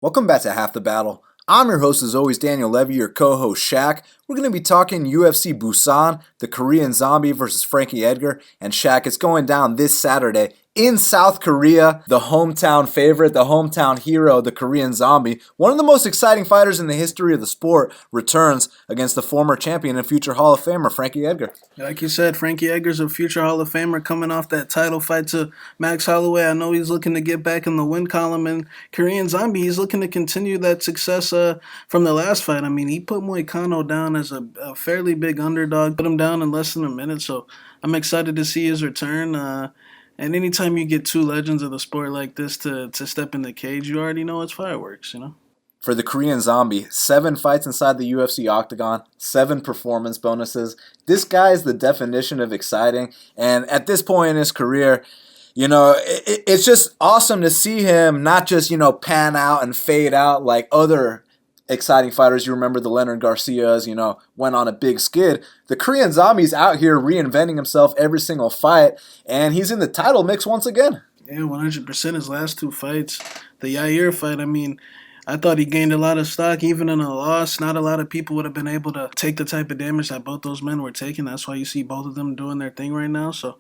Welcome back to Half the Battle. I'm your host as always, Daniel Levy, your co-host Shaq. We're going to be talking UFC Busan, the Korean Zombie versus Frankie Edgar. And Shaq, it's going down this Saturday in South Korea. The hometown favorite, the hometown hero, the Korean Zombie, one of the most exciting fighters in the history of the sport, returns against the former champion and future Hall of Famer, Frankie Edgar. Like you said, Frankie Edgar's a future Hall of Famer coming off that title fight to Max Holloway. I know he's looking to get back in the win column, and Korean Zombie, he's looking to continue that success from the last fight. I mean, he put Moicano down as a fairly big underdog, put him down in less than a minute, so I'm excited to see his return. And anytime you get two legends of the sport like this to step in the cage, you already know it's fireworks, you know? For the Korean Zombie, 7 fights inside the UFC octagon, 7 performance bonuses. This guy is the definition of exciting, and at this point in his career, you know, it's just awesome to see him not just, pan out and fade out like other exciting fighters. You remember the Leonard Garcias, went on a big skid. The Korean Zombie's out here reinventing himself every single fight, and he's in the title mix once again. Yeah, 100% his last 2 fights. The Yair fight, I mean, I thought he gained a lot of stock even in a loss. Not a lot of people would have been able to take the type of damage that both those men were taking. That's why you see both of them doing their thing right now. So,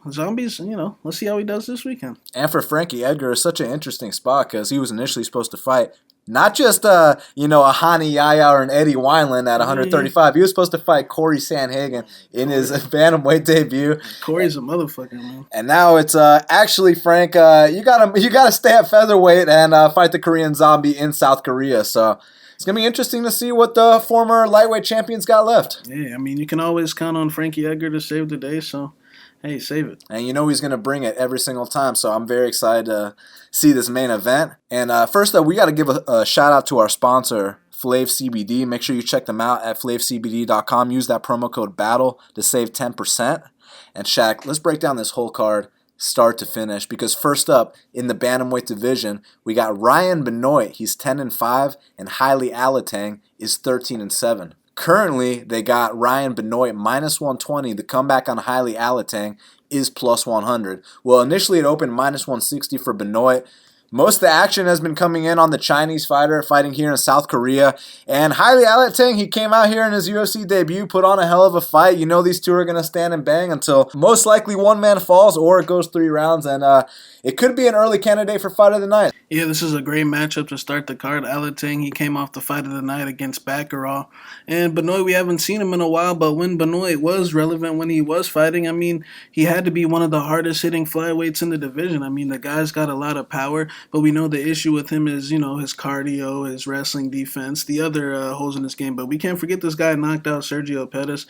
Zombies, let's see how he does this weekend. And for Frankie Edgar, it's such an interesting spot because he was initially supposed to fight not just a Hani Yaya or an Eddie Wineland at 135. He was supposed to fight Corey Sanhagen in his bantamweight debut. Corey's a motherfucker, man. And now it's actually Frank. You gotta stay at featherweight and fight the Korean Zombie in South Korea. So it's gonna be interesting to see what the former lightweight champions got left. Yeah, I mean you can always count on Frankie Edgar to save the day. So. Hey, save it. And he's going to bring it every single time, so I'm very excited to see this main event. And first up, we got to give a shout-out to our sponsor, Flav CBD. Make sure you check them out at flavcbd.com. Use that promo code BATTLE to save 10%. And Shaq, let's break down this whole card start to finish, because first up in the bantamweight division, we got Ryan Benoit. He's 10-5, and Heili Alatang is 13-7. Currently, they got Ryan Benoit minus 120. The comeback on Heili Alatang is plus 100. Well, initially it opened minus 160 for Benoit. Most of the action has been coming in on the Chinese fighter fighting here in South Korea. And Heili Alatang, he came out here in his UFC debut, put on a hell of a fight. These two are going to stand and bang until most likely one man falls or it goes 3 rounds. And it could be an early candidate for fight of the night. Yeah, this is a great matchup to start the card. Alatang, he came off the fight of the night against Barriault. And Benoit, we haven't seen him in a while, but when Benoit was relevant, when he was fighting, I mean, he had to be one of the hardest hitting flyweights in the division. I mean, the guy's got a lot of power, but we know the issue with him is, his cardio, his wrestling defense, the other holes in his game. But we can't forget this guy knocked out Sergio Pettis.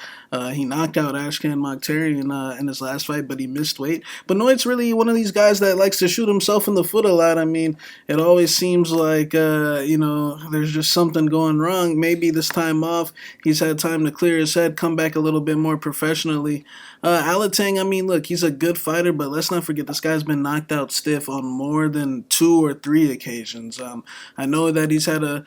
He knocked out Ashkan Mokhtarian in his last fight, but he missed weight. Benoit's really one of these guys that likes to shoot himself in the foot a lot. I mean, it always seems like, there's just something going wrong. Maybe this time off, he's had time to clear his head, come back a little bit more professionally. Alatang, I mean, look, he's a good fighter, but let's not forget this guy's been knocked out stiff on more than 2 or 3 occasions. I know that he's had a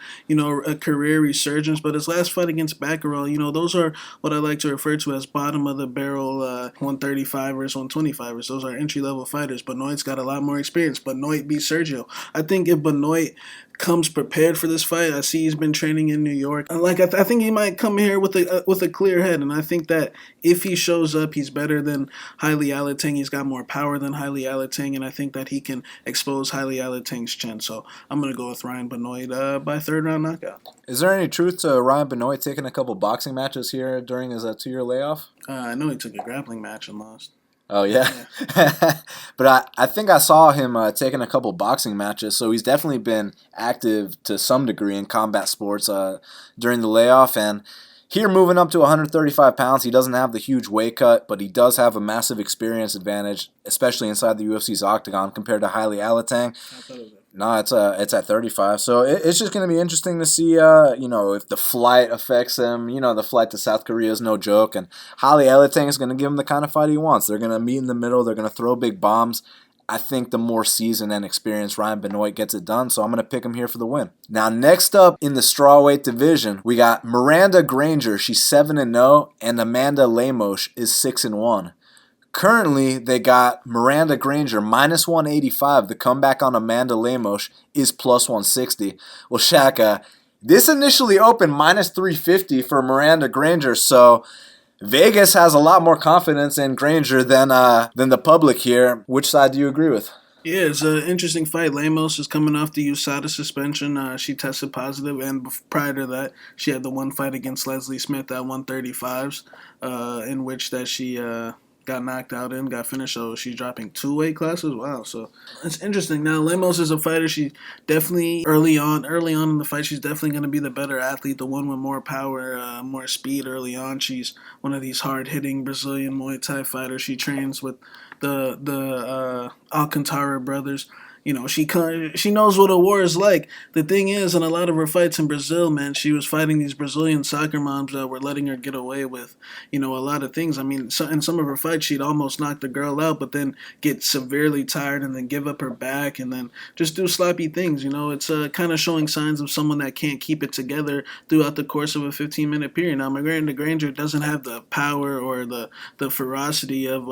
career resurgence, but his last fight against Barriault, those are what I like to refer to as bottom of the barrel 135ers, 125ers. Those are entry-level fighters. Benoit's got a lot more experience. Benoit beat Sergio. I think if Benoit comes prepared for this fight, I see he's been training in New York. I think he might come here with a clear head, and I think that if he shows up, he's better than Heili Alatang. He's got more power than Heili Alatang, and I think that he can expose Heili Alatang's chin. So I'm going to go with Ryan Benoit by 3rd round knockout. Is there any truth to Ryan Benoit taking a couple boxing matches here during his 2-year layoff? I know he took a grappling match and lost. Oh, yeah. But I think I saw him taking a couple boxing matches, so he's definitely been active to some degree in combat sports during the layoff. And here, moving up to 135 pounds, he doesn't have the huge weight cut, but he does have a massive experience advantage, especially inside the UFC's octagon compared to Heili Alatang. No, it's at 35. So it's just going to be interesting to see, if the flight affects him. The flight to South Korea is no joke. And Heili Alatang is going to give him the kind of fight he wants. They're going to meet in the middle. They're going to throw big bombs. I think the more seasoned and experienced Ryan Benoit gets it done, so I'm going to pick him here for the win. Now, next up in the strawweight division, we got Miranda Granger. She's 7-0, and Amanda Lemos is 6-1. Currently, they got Miranda Granger minus 185. The comeback on Amanda Lemos is plus 160. Well, Shaq, this initially opened minus 350 for Miranda Granger, so Vegas has a lot more confidence in Granger than the public here. Which side do you agree with? Yeah, it's an interesting fight. Lemos is coming off the USADA suspension. She tested positive, and prior to that, she had the one fight against Leslie Smith at 135s, in which that she got knocked out in, got finished. So she's dropping 2 weight classes. Wow, so it's interesting. Now Lemos is a fighter. She definitely early on in the fight, she's definitely going to be the better athlete, the one with more power, more speed early on. She's one of these hard hitting Brazilian Muay Thai fighters. She trains with the Alcantara brothers. You know, she knows what a war is like. The thing is, in a lot of her fights in Brazil, man, she was fighting these Brazilian soccer moms that were letting her get away with, a lot of things. I mean, in some of her fights, she'd almost knock the girl out, but then get severely tired and then give up her back and then just do sloppy things. It's kind of showing signs of someone that can't keep it together throughout the course of a 15-minute period. Now, Miranda Granger doesn't have the power or the ferocity of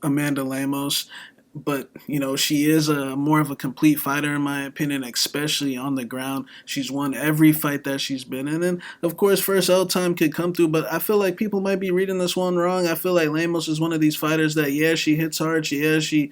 Amanda Lemos. But, she is more of a complete fighter, in my opinion, especially on the ground. She's won every fight that she's been in. And, of course, first L time could come through. But I feel like people might be reading this one wrong. I feel like Lemos is one of these fighters that, yeah, she hits hard. She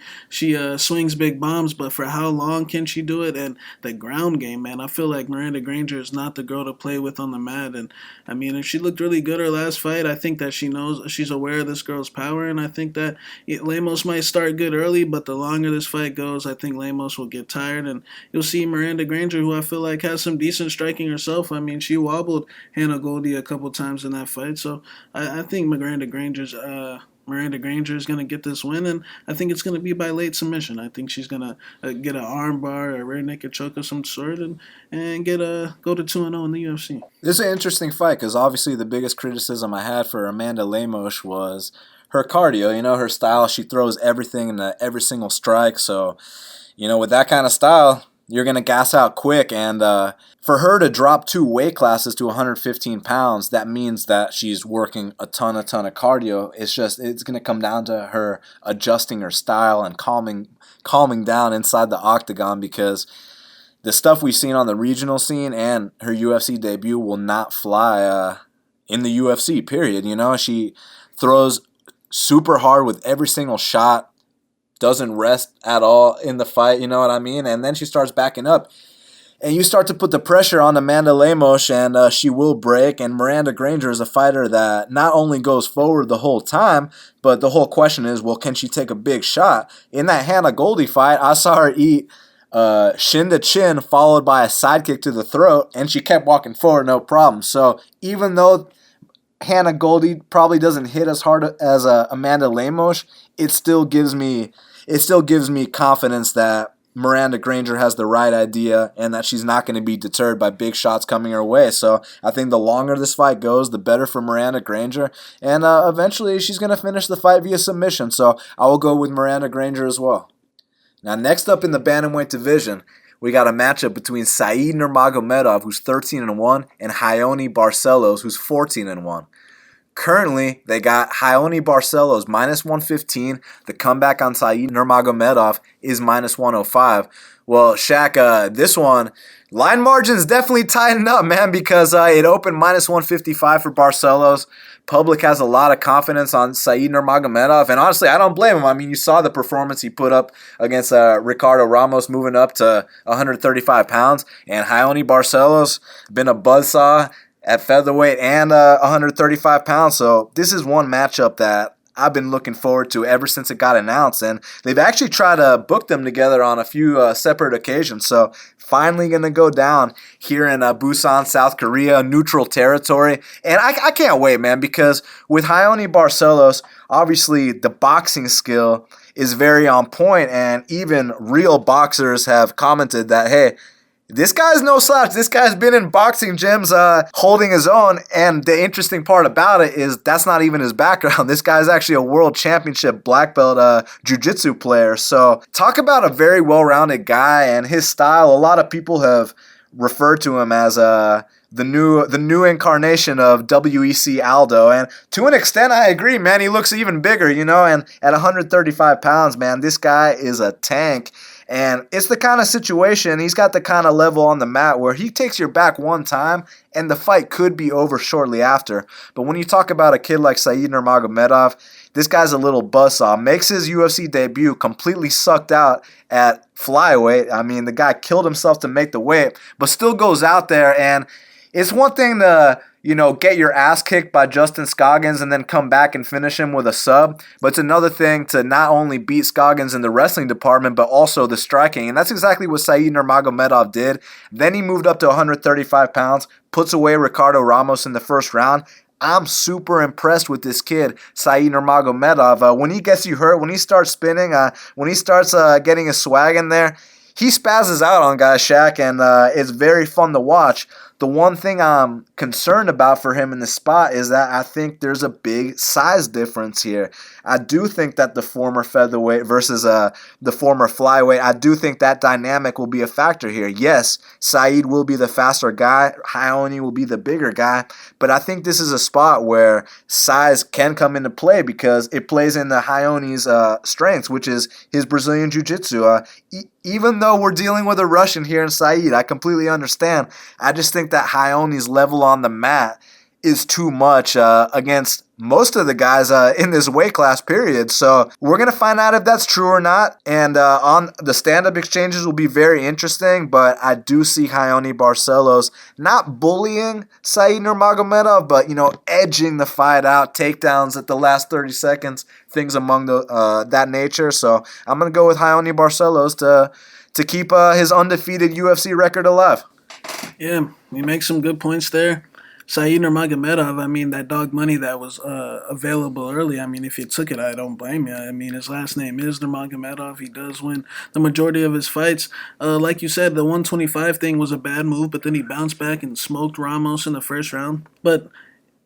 swings big bombs. But for how long can she do it? And the ground game, man, I feel like Miranda Granger is not the girl to play with on the mat. And, I mean, if she looked really good her last fight, I think that she's aware of this girl's power. And I think that Lemos might start good early, but the longer this fight goes, I think Lemos will get tired, and you'll see Miranda Granger, who I feel like has some decent striking herself. I mean, she wobbled Hannah Goldie a couple times in that fight, so I think Miranda Granger is going to get this win, and I think it's going to be by late submission. I think she's going to get an arm bar, a rear naked choke of some sort, and go to 2-0 in the UFC. This is an interesting fight because obviously the biggest criticism I had for Amanda Lemos was her cardio, her style. She throws everything into every single strike. So, with that kind of style, you're going to gas out quick. And for her to drop 2 weight classes to 115 pounds, that means that she's working a ton of cardio. It's going to come down to her adjusting her style and calming down inside the octagon, because the stuff we've seen on the regional scene and her UFC debut will not fly in the UFC, period. She throws super hard with every single shot, doesn't rest at all in the fight, you know what I mean? And then she starts backing up. And you start to put the pressure on Amanda Lemos, and she will break. And Miranda Granger is a fighter that not only goes forward the whole time, but the whole question is, well, can she take a big shot? In that Hannah Goldie fight, I saw her eat shin to chin followed by a sidekick to the throat, and she kept walking forward, no problem. So even though Hannah Goldie probably doesn't hit as hard as Amanda Lemos, it still gives me confidence that Miranda Granger has the right idea and that she's not going to be deterred by big shots coming her way. So I think the longer this fight goes, the better for Miranda Granger, and eventually she's going to finish the fight via submission. So I will go with Miranda Granger as well. Now, next up in the bantamweight division, we got a matchup between Saeed Nurmagomedov, who's 13-1, and Raoni Barcelos, who's 14-1. Currently, they got Raoni Barcelos minus 115. The comeback on Saeed Nurmagomedov is minus 105. Well, Shaq, this one, line margins definitely tightened up, man, because it opened minus 155 for Barcelos. Public has a lot of confidence on Saeed Nurmagomedov, and honestly, I don't blame him. I mean, you saw the performance he put up against Ricardo Ramos, moving up to 135 pounds, and Raoni Barcelos been a buzzsaw at featherweight and 135 pounds. So this is one matchup that I've been looking forward to ever since it got announced, and they've actually tried to book them together on a few separate occasions. So finally going to go down here in Busan, South Korea, neutral territory, and I can't wait, man, because with Raoni Barcelos, obviously the boxing skill is very on point, and even real boxers have commented that, hey, this guy's no slouch. This guy's been in boxing gyms holding his own, and the interesting part about it is that's not even his background. This guy's actually a world championship black belt jiu-jitsu player. So talk about a very well-rounded guy and his style. A lot of people have referred to him as the new incarnation of WEC Aldo. And to an extent, I agree, man. He looks even bigger, and at 135 pounds, man, this guy is a tank. And it's the kind of situation, he's got the kind of level on the mat where he takes your back one time and the fight could be over shortly after. But when you talk about a kid like Said Nurmagomedov, this guy's a little buzzsaw. Makes his UFC debut completely sucked out at flyweight. I mean, the guy killed himself to make the weight, but still goes out there. And it's one thing to, get your ass kicked by Justin Scoggins and then come back and finish him with a sub. But it's another thing to not only beat Scoggins in the wrestling department, but also the striking. And that's exactly what Said Nurmagomedov did. Then he moved up to 135 pounds, puts away Ricardo Ramos in the first round. I'm super impressed with this kid, Said Nurmagomedov. When he gets you hurt, when he starts spinning, when he starts getting his swag in there, he spazzes out on guys, Shaq, and it's very fun to watch. The one thing I'm concerned about for him in the spot is that I think there's a big size difference here. I do think that the former featherweight versus the former flyweight, I do think that dynamic will be a factor here. Yes, Said will be the faster guy, Raoni will be the bigger guy, but I think this is a spot where size can come into play because it plays into Raoni's strengths, which is his Brazilian Jiu-Jitsu. Even though we're dealing with a Russian here in Said, I completely understand. I just think that Raoni's level on the mat is too much against most of the guys in this weight class period. So we're going to find out if that's true or not. And on the stand-up exchanges will be very interesting, but I do see Raoni Barcelos not bullying Said Nurmagomedov, but, edging the fight out, takedowns at the last 30 seconds, things among that nature. So I'm going to go with Raoni Barcelos to keep his undefeated UFC record alive. Yeah, he makes some good points there. Said Nurmagomedov, I mean, that dog money that was available early, I mean, if you took it, I don't blame you. I mean, his last name is Nurmagomedov. He does win the majority of his fights. Like you said, the 125 thing was a bad move, but then he bounced back and smoked Ramos in the first round. But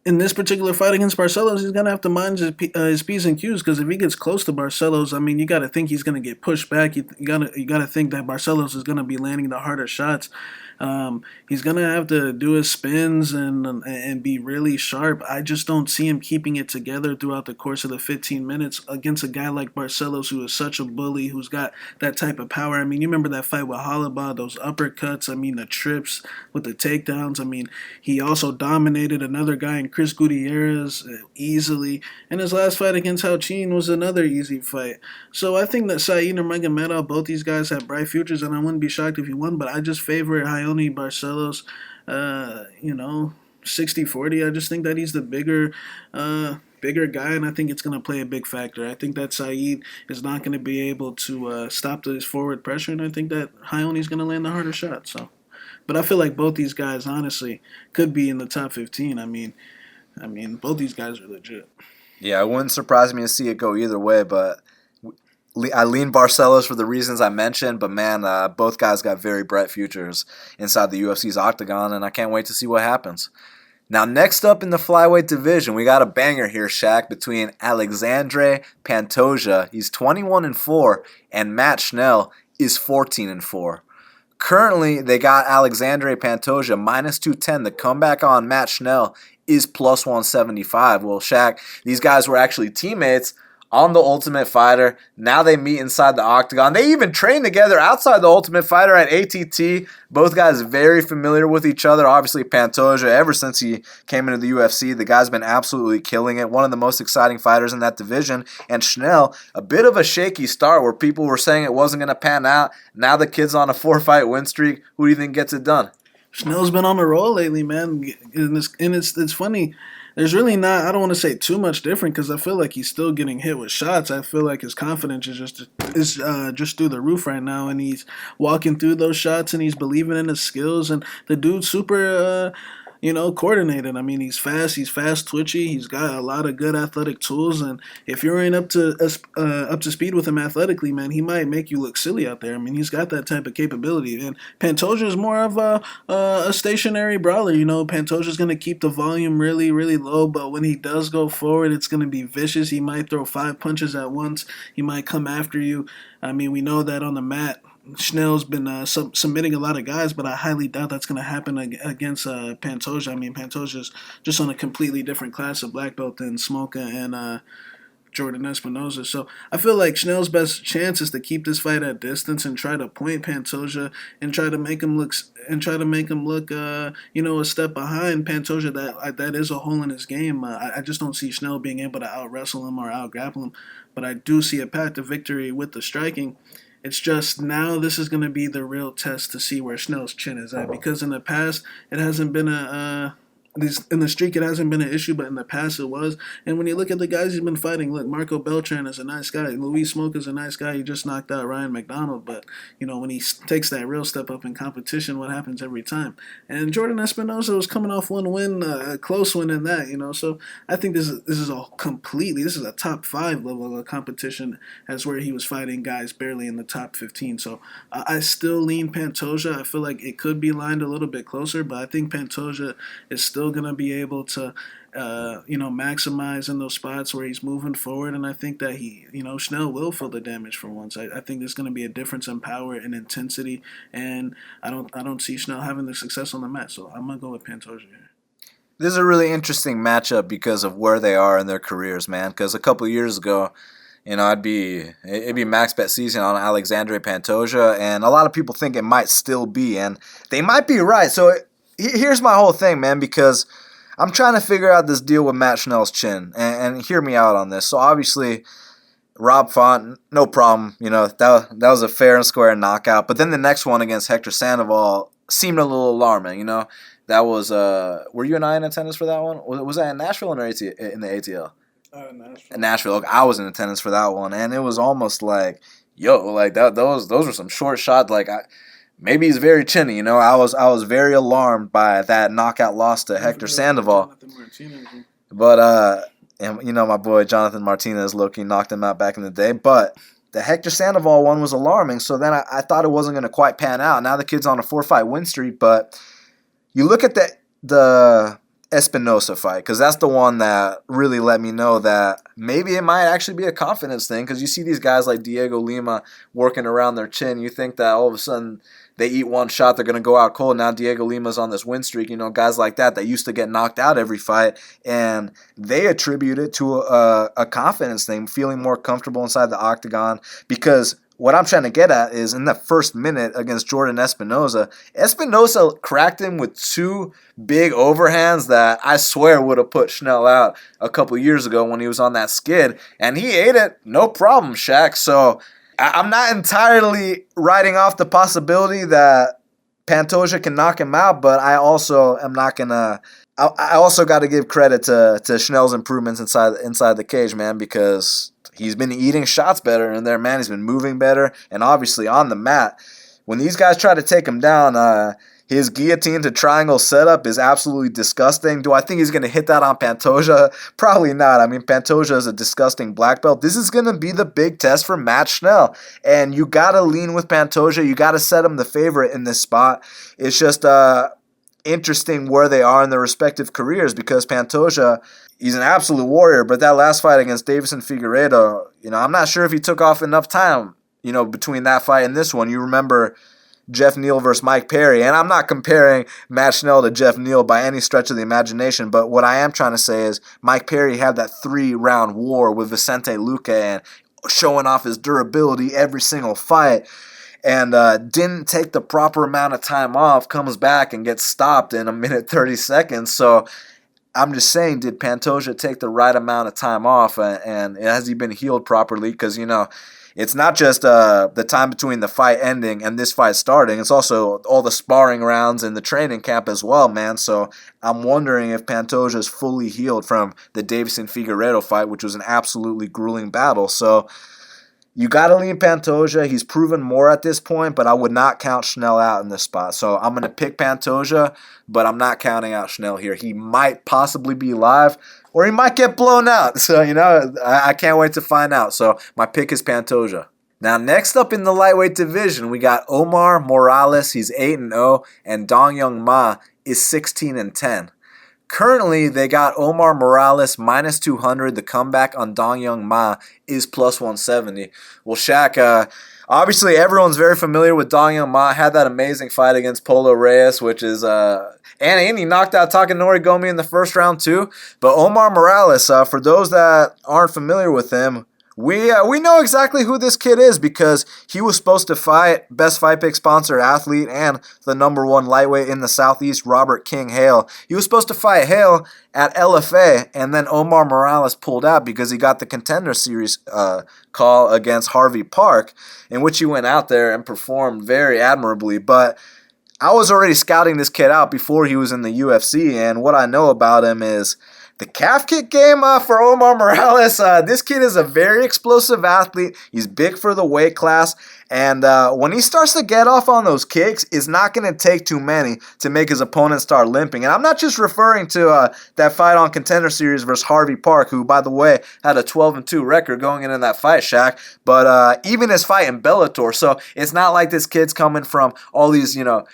in this particular fight against Barcelos, he's going to have to mind his P's and Q's, because if he gets close to Barcelos, I mean, you got to think he's going to get pushed back. You got to think that Barcelos is going to be landing the harder shots. He's going to have to do his spins and be really sharp. I just don't see him keeping it together throughout the course of the 15 minutes against a guy like Barcelos, who is such a bully, who's got that type of power. I mean, you remember that fight with Halaba, those uppercuts, I mean, the trips with the takedowns. I mean, he also dominated another guy in Chris Gutierrez easily. And his last fight against Hao-Chin was another easy fight. So I think that Said Nurmagomedov, both these guys have bright futures, and I wouldn't be shocked if he won, but I just favor Raoni Barcelos, 60-40. I just think that he's the bigger guy, and I think it's going to play a big factor. I think that Said is not going to be able to stop this forward pressure, and I think that Raoni's going to land the harder shot. So, but I feel like both these guys, honestly, could be in the top 15. I mean, both these guys are legit. Yeah, it wouldn't surprise me to see it go either way, but I lean Barcelos for the reasons I mentioned, but man, both guys got very bright futures inside the UFC's octagon, and I can't wait to see what happens. Now, next up in the flyweight division, we got a banger here, Shaq, between Alexandre Pantoja, he's 21-4, and Matt Schnell is 14-4. Currently, they got Alexandre Pantoja minus 210. The comeback on Matt Schnell is plus 175. Well, Shaq, these guys were actually teammates on The Ultimate Fighter. Now they meet inside the octagon. They even train together outside The Ultimate Fighter at ATT. Both guys very familiar with each other. Obviously, Pantoja, ever since he came into the UFC, the guy's been absolutely killing it. One of the most exciting fighters in that division. And Schnell, a bit of a shaky start where people were saying it wasn't going to pan out. Now the kid's on a 4-fight win streak. Who do you think gets it done? Schnell's been on a roll lately, man. And it's funny. There's really not, I don't want to say too much different, because I feel like he's still getting hit with shots. I feel like his confidence is just through the roof right now, and he's walking through those shots, and he's believing in his skills, and the dude's super coordinated. I mean, he's fast, twitchy. He's got a lot of good athletic tools, and if you ain't up to speed with him athletically, man, he might make you look silly out there. I mean, he's got that type of capability. And Pantoja is more of a stationary brawler. Pantoja's going to keep the volume really, really low, but when he does go forward, it's going to be vicious. He might throw 5 punches at once. He might come after you. I mean, we know that on the mat, Schnell's been submitting a lot of guys, but I highly doubt that's going to happen against Pantoja. I mean, Pantoja's just on a completely different class of black belt than Smoka and Jordan Espinosa. So I feel like Schnell's best chance is to keep this fight at distance and try to point Pantoja and try to make him look a step behind Pantoja. That is a hole in his game. I just don't see Schnell being able to out wrestle him or out grapple him, but I do see a path to victory with the striking. It's just now this is going to be the real test to see where Schnell's chin is at, because in the past it hasn't been in the streak, it hasn't been an issue, but in the past it was. And when you look at the guys he's been fighting, look, Marco Beltran is a nice guy. Luis Smoke is a nice guy. He just knocked out Ryan McDonald. But, when he takes that real step up in competition, what happens every time? And Jordan Espinosa was coming off one win, a close win in that, So I think this is a top 5 level of competition, as where he was fighting guys barely in the top 15. So I still lean Pantoja. I feel like it could be lined a little bit closer, but I think Pantoja is still going to be able to, maximize in those spots where he's moving forward. And I think that Schnell will feel the damage for once. I think there's going to be a difference in power and intensity, and I don't see Schnell having the success on the mat. So I'm going to go with Pantoja here. This is a really interesting matchup because of where they are in their careers, man. Because a couple of years ago, it'd be max bet season on Alexandre Pantoja, and a lot of people think it might still be, and they might be right. So here's my whole thing, man, because I'm trying to figure out this deal with Matt Schnell's chin, and hear me out on this. So obviously, Rob Font, no problem. That was a fair and square knockout. But then the next one against Hector Sandoval seemed a little alarming. That was were you and I in attendance for that one? Was that in Nashville or in the ATL? Nashville. Nashville. Look, I was in attendance for that one, and it was almost like, those were some short shots. Maybe he's very chinny, I was very alarmed by that knockout loss to Hector Sandoval. But my boy Jonathan Martinez, low-key knocked him out back in the day. But the Hector Sandoval one was alarming, so then I thought it wasn't going to quite pan out. Now the kid's on a 4-fight win streak, but you look at the Espinosa fight, because that's the one that really let me know that maybe it might actually be a confidence thing, because you see these guys like Diego Lima working around their chin. You think that all of a sudden they eat one shot, they're going to go out cold. Now Diego Lima's on this win streak. Guys like that used to get knocked out every fight, and they attribute it to a confidence thing, feeling more comfortable inside the octagon. Because what I'm trying to get at is in the first minute against Jordan Espinosa cracked him with 2 big overhands that I swear would have put Schnell out a couple years ago when he was on that skid, and he ate it, no problem, Shaq. So I'm not entirely writing off the possibility that Pantoja can knock him out, but I also am not gonna. I also got to give credit to Schnell's improvements inside the cage, man, because he's been eating shots better in there, man. He's been moving better, and obviously on the mat, when these guys try to take him down, his guillotine to triangle setup is absolutely disgusting. Do I think he's going to hit that on Pantoja? Probably not. I mean, Pantoja is a disgusting black belt. This is going to be the big test for Matt Schnell. And you got to lean with Pantoja. You got to set him the favorite in this spot. It's just interesting where they are in their respective careers, because Pantoja, he's an absolute warrior. But that last fight against Davison Figueiredo, I'm not sure if he took off enough time, between that fight and this one. You remember Jeff Neal versus Mike Perry. And I'm not comparing Matt Schnell to Jeff Neal by any stretch of the imagination, but what I am trying to say is Mike Perry had that 3-round war with Vicente Luque and showing off his durability every single fight, and didn't take the proper amount of time off, comes back and gets stopped in 1:30. So I'm just saying, did Pantoja take the right amount of time off, and has he been healed properly? Because, it's not just the time between the fight ending and this fight starting. It's also all the sparring rounds in the training camp as well, man. So I'm wondering if Pantoja is fully healed from the Davison Figueiredo fight, which was an absolutely grueling battle. So you got to lean Pantoja. He's proven more at this point, but I would not count Schnell out in this spot. So I'm going to pick Pantoja, but I'm not counting out Schnell here. He might possibly be live, or he might get blown out. So, I can't wait to find out. So my pick is Pantoja. Now, next up in the lightweight division, we got Omar Morales. He's 8-0, and Dong Young Ma is 16-10. Currently, they got Omar Morales minus 200. The comeback on Dong Young Ma is plus 170. Well, Shaq, obviously everyone's very familiar with Dong Young Ma. Had that amazing fight against Polo Reyes, which is and he knocked out Takanori Gomi in the first round too. But Omar Morales, for those that aren't familiar with him, we know exactly who this kid is because he was supposed to fight Best Fight Pick sponsored athlete and the number one lightweight in the Southeast, Robert King Hale. He was supposed to fight Hale at LFA, and then Omar Morales pulled out because he got the Contender Series call against Harvey Park, in which he went out there and performed very admirably. But I was already scouting this kid out before he was in the UFC, and what I know about him is the calf kick game for Omar Morales. This kid is a very explosive athlete. He's big for the weight class. And when he starts to get off on those kicks, it's not going to take too many to make his opponent start limping. And I'm not just referring to that fight on Contender Series versus Harvey Park, who, by the way, had a 12-2 record going into that fight, Shaq. But even his fight in Bellator. So it's not like this kid's coming from all these, no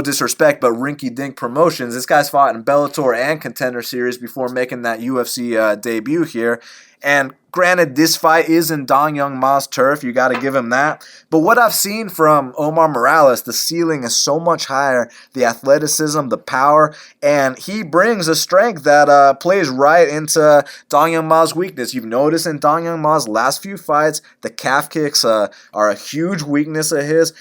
disrespect, but rinky-dink promotions. This guy's fought in Bellator and Contender Series before making that UFC debut here. And granted, this fight is in Dong Young Ma's turf. You got to give him that. But what I've seen from Omar Morales, the ceiling is so much higher. The athleticism, the power, and he brings a strength that plays right into Dong Young Ma's weakness. You've noticed in Dong Young Ma's last few fights, the calf kicks are a huge weakness of his.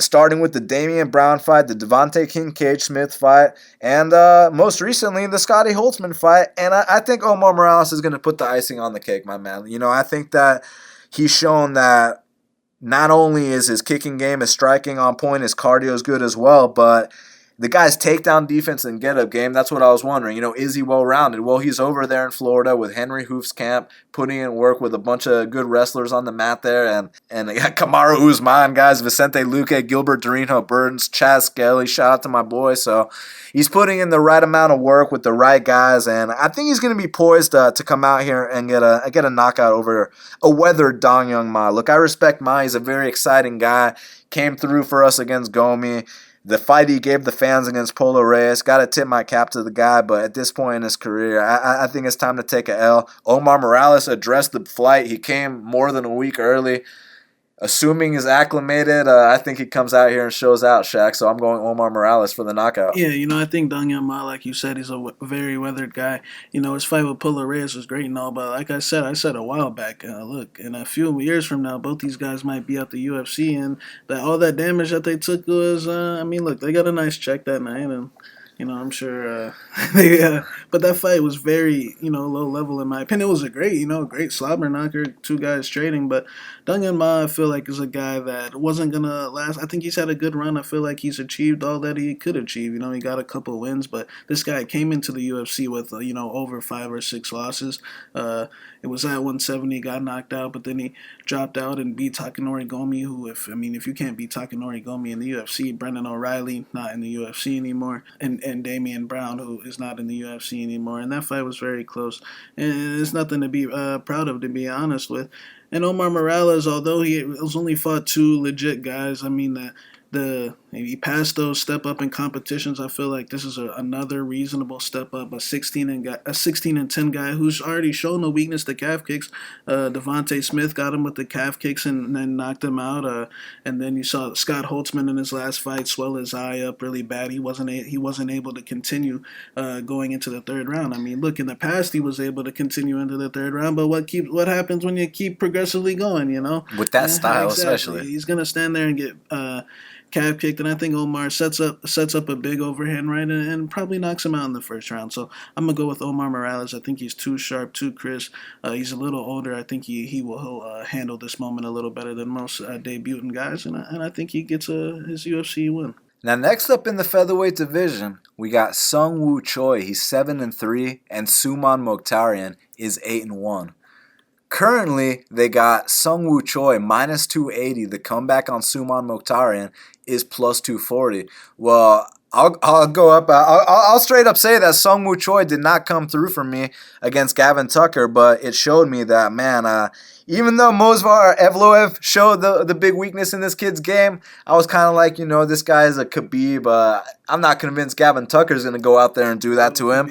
Starting with the Damian Brown fight, the Devontae King Cage Smith fight, and most recently the Scotty Holtzman fight. And I think Omar Morales is going to put the icing on the cake, my man. I think that he's shown that not only is his kicking game, his striking on point, his cardio is good as well, but the guy's takedown defense and get-up game, that's what I was wondering. Is he well-rounded? Well, he's over there in Florida with Henry Hoof's camp, putting in work with a bunch of good wrestlers on the mat there. And they got Kamaru Usman, guys, Vicente Luque, Gilbert Durinho Burns, Chaz Skelly. Shout out to my boy. So he's putting in the right amount of work with the right guys. And I think he's going to be poised to come out here and get a knockout over a weathered Dong Young Ma. Look, I respect Ma. He's a very exciting guy. Came through for us against Gomi. The fight he gave the fans against Polo Reyes, got to tip my cap to the guy, but at this point in his career, I think it's time to take a L. Omar Morales addressed the flight. He came more than a week early. Assuming he's acclimated, I think he comes out here and shows out, Shaq. So I'm going Omar Morales for the knockout. Yeah, I think Dong Young Ma, like you said, he's a very weathered guy. His fight with Polo Reyes was great and all, but like I said a while back, look, in a few years from now, both these guys might be at the UFC, and all that damage that they took was, look, they got a nice check that night, and I'm sure but that fight was very, low level in my opinion. It was a great slobber knocker, two guys trading, but Dong Young Ma, I feel like, is a guy that wasn't going to last. I think he's had a good run. I feel like he's achieved all that he could achieve. He got a couple wins, but this guy came into the UFC with, over 5 or 6 losses. It was at 170, got knocked out, but then he dropped out and beat Takanori Gomi, who, if you can't beat Takanori Gomi in the UFC, Brendan O'Reilly, not in the UFC anymore, and Damian Brown, who is not in the UFC anymore. And that fight was very close. And it's nothing to be proud of, to be honest with. And Omar Morales, although he was only fought 2 legit guys, he passed those step up in competitions. I feel like this is another reasonable step up. A 16 and 10 guy who's already shown no weakness to calf kicks. Devontae Smith got him with the calf kicks and then knocked him out. And then you saw Scott Holtzman in his last fight swell his eye up really bad. He wasn't able to continue going into the third round. Look, in the past he was able to continue into the third round, but what happens when you keep progressively going? With that style, exactly. Especially, he's gonna stand there and get calf kicked, and I think Omar sets up a big overhand right and probably knocks him out in the first round. So I'm gonna go with Omar Morales. I think he's too sharp, too crisp. He's a little older. I think he'll handle this moment a little better than most debutant guys, and I think he gets his UFC win. Now, next up in the featherweight division, we got Seung Choi. He's 7-3, and Suman Mokhtarian is 8-1. Currently, they got Seung Choi minus 280. The comeback on Suman Mokhtarian is plus 240. Well, I'll go up. I'll straight up say that Seung Choi did not come through for me against Gavin Tucker, but it showed me that, man, even though Movsar Evloev showed the big weakness in this kid's game, I was kind of like, this guy is a Khabib. I'm not convinced Gavin Tucker's going to go out there and do that to him.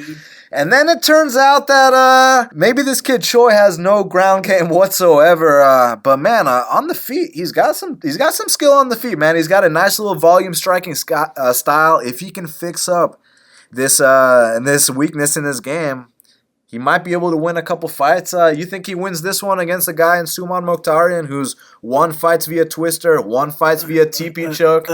And then it turns out that maybe this kid Choi has no ground game whatsoever. But man, on the feet, he's got some skill on the feet, man. He's got a nice little volume striking style. If he can fix up this weakness in his game, he might be able to win a couple fights. You think he wins this one against a guy in Suman Mokhtarian who's won fights via twister, won fights via TP choke?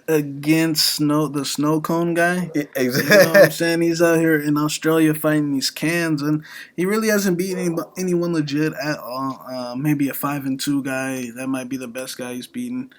Against the snow cone guy? Exactly. You know what I'm saying? He's out here in Australia fighting these cans, and he really hasn't beaten anyone legit at all. Maybe a 5-2 guy. That might be the best guy he's beaten.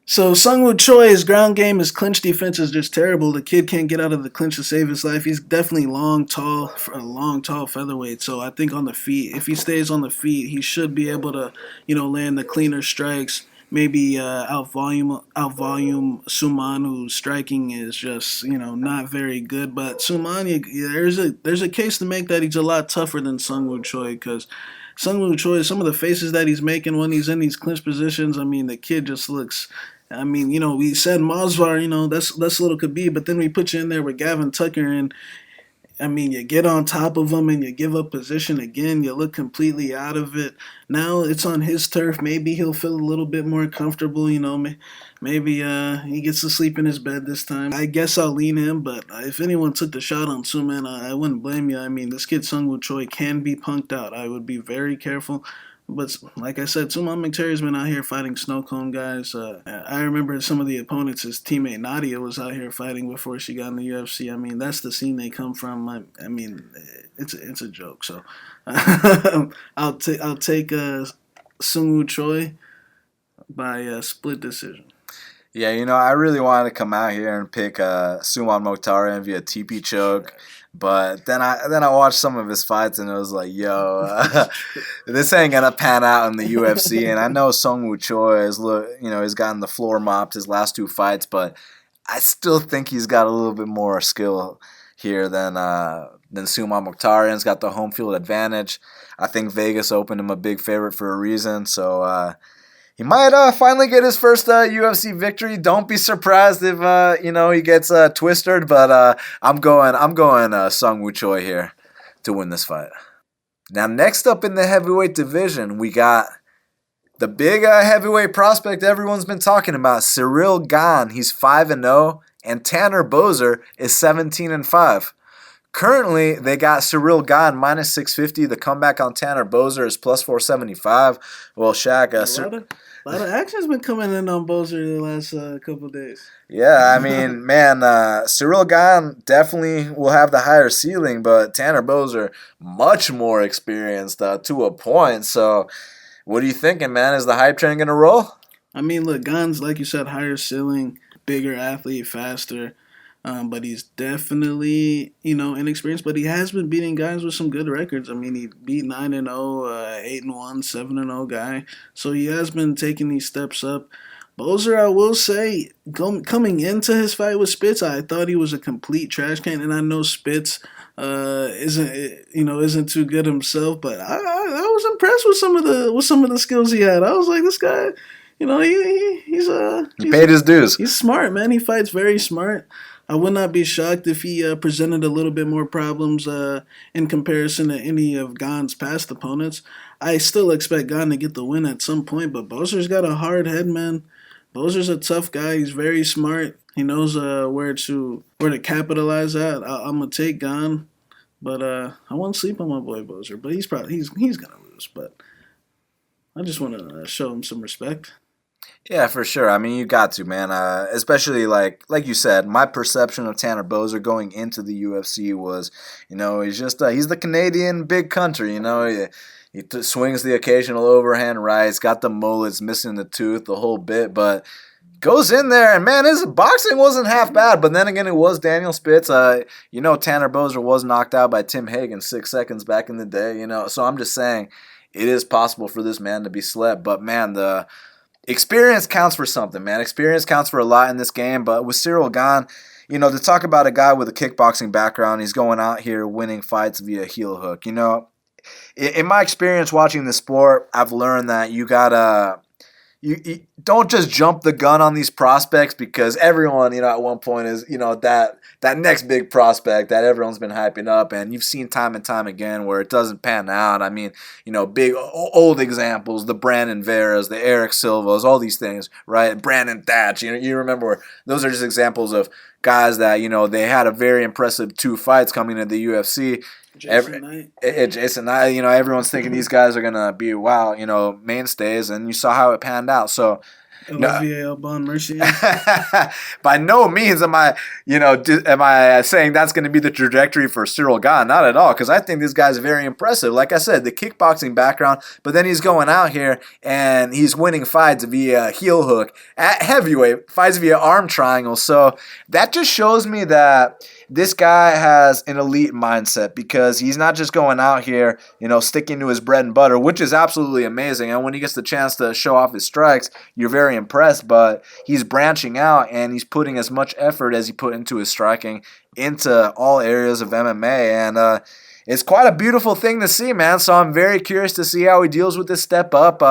So Seung Choi's ground game, his clinch defense is just terrible. The kid can't get out of the clinch to save his life. He's definitely long, tall featherweight. So I think on the feet, if he stays on the feet, he should be able to, land the cleaner strikes. Maybe out volume Suman, whose striking is just not very good. But Suman, there's a case to make that he's a lot tougher than Seung Choi, because Seung Choi, some of the faces that he's making when he's in these clinch positions, the kid just looks. We said Masvar, that's a little Khabib, but then we put you in there with Gavin Tucker, and you get on top of him and you give up position again. You look completely out of it. Now it's on his turf. Maybe he'll feel a little bit more comfortable. Maybe he gets to sleep in his bed this time. I guess I'll lean him, but if anyone took the shot on Suman, I wouldn't blame you. This kid Seung Choi can be punked out. I would be very careful. But like I said, Suman Mokhtarian's been out here fighting snow cone guys. I remember some of the opponents his teammate Nadia was out here fighting before she got in the UFC. That's the scene they come from. It's a joke. So I'll take Seung Choi by split decision. Yeah, I really wanted to come out here and pick Suman Mokhtarian via TP choke. But then I watched some of his fights and it was like, yo, this ain't gonna pan out in the UFC. And I know Seung Choi he's gotten the floor mopped his last two fights, but I still think he's got a little bit more skill here than Suman Mokhtarian's got the home field advantage. I think Vegas opened him a big favorite for a reason, so he might finally get his first UFC victory. Don't be surprised if he gets twisted, but I'm going Seung Choi here to win this fight. Now, next up in the heavyweight division, we got the big heavyweight prospect everyone's been talking about, Cyril Gane. He's 5-0, and Tanner Boser is 17-5. Currently, they got Cyril Gane minus 650. The comeback on Tanner Boser is plus 475. Well, Shaq, a lot of action's been coming in on Boser the last couple of days. Yeah, Cyril Gane definitely will have the higher ceiling, but Tanner Boser much more experienced to a point. So, what are you thinking, man? Is the hype train going to roll? Look, Gane's, like you said, higher ceiling, bigger athlete, faster. But he's definitely, inexperienced. But he has been beating guys with some good records. He beat 9-0, 8-1, 7-0 guy. So he has been taking these steps up. Boser, I will say, coming into his fight with Spitz, I thought he was a complete trash can. And I know Spitz isn't too good himself. But I was impressed with some of the skills he had. I was like, this guy, he paid his dues. He's smart, man. He fights very smart. I would not be shocked if he presented a little bit more problems in comparison to any of Gane's past opponents. I still expect Gane to get the win at some point, but Boser's got a hard head, man. Boser's a tough guy. He's very smart. He knows where to capitalize at. I'm gonna take Gane, but I won't sleep on my boy Boser. But he's gonna lose. But I just want to show him some respect. Yeah, for sure. You got to, man. Especially like you said, my perception of Tanner Boser going into the UFC was, he's just he's the Canadian big country. He swings the occasional overhand right. He's got the mullets, missing the tooth, the whole bit, but goes in there and man, his boxing wasn't half bad. But then again, it was Daniel Spitz. Tanner Boser was knocked out by Tim Hague in 6 seconds back in the day. So I'm just saying, it is possible for this man to be slept. But man, the experience counts for something, man. Experience counts for a lot in this game. But with Cyril Gane, to talk about a guy with a kickboxing background, he's going out here winning fights via heel hook. In my experience watching the sport, I've learned that you gotta you don't just jump the gun on these prospects, because everyone, at one point is, that next big prospect that everyone's been hyping up, and you've seen time and time again where it doesn't pan out. I mean, big old examples, the Brandon Veras, the Eric Silvas, all these things, right? Brandon Thatch, you remember, those are just examples of guys that, they had a very impressive 2 fights coming into the UFC. Jason Knight, everyone's thinking these guys are gonna be mainstays, and you saw how it panned out. So, Olivier Albon Mercier. By no means am I saying that's going to be the trajectory for Cyril Gane. Not at all, because I think this guy's very impressive. Like I said, the kickboxing background, but then he's going out here and he's winning fights via heel hook at heavyweight, fights via arm triangle. So that just shows me that this guy has an elite mindset, because he's not just going out here, sticking to his bread and butter, which is absolutely amazing. And when he gets the chance to show off his strikes, you're very impressed. But he's branching out, and he's putting as much effort as he put into his striking into all areas of MMA. And it's quite a beautiful thing to see, man. So I'm very curious to see how he deals with this step up.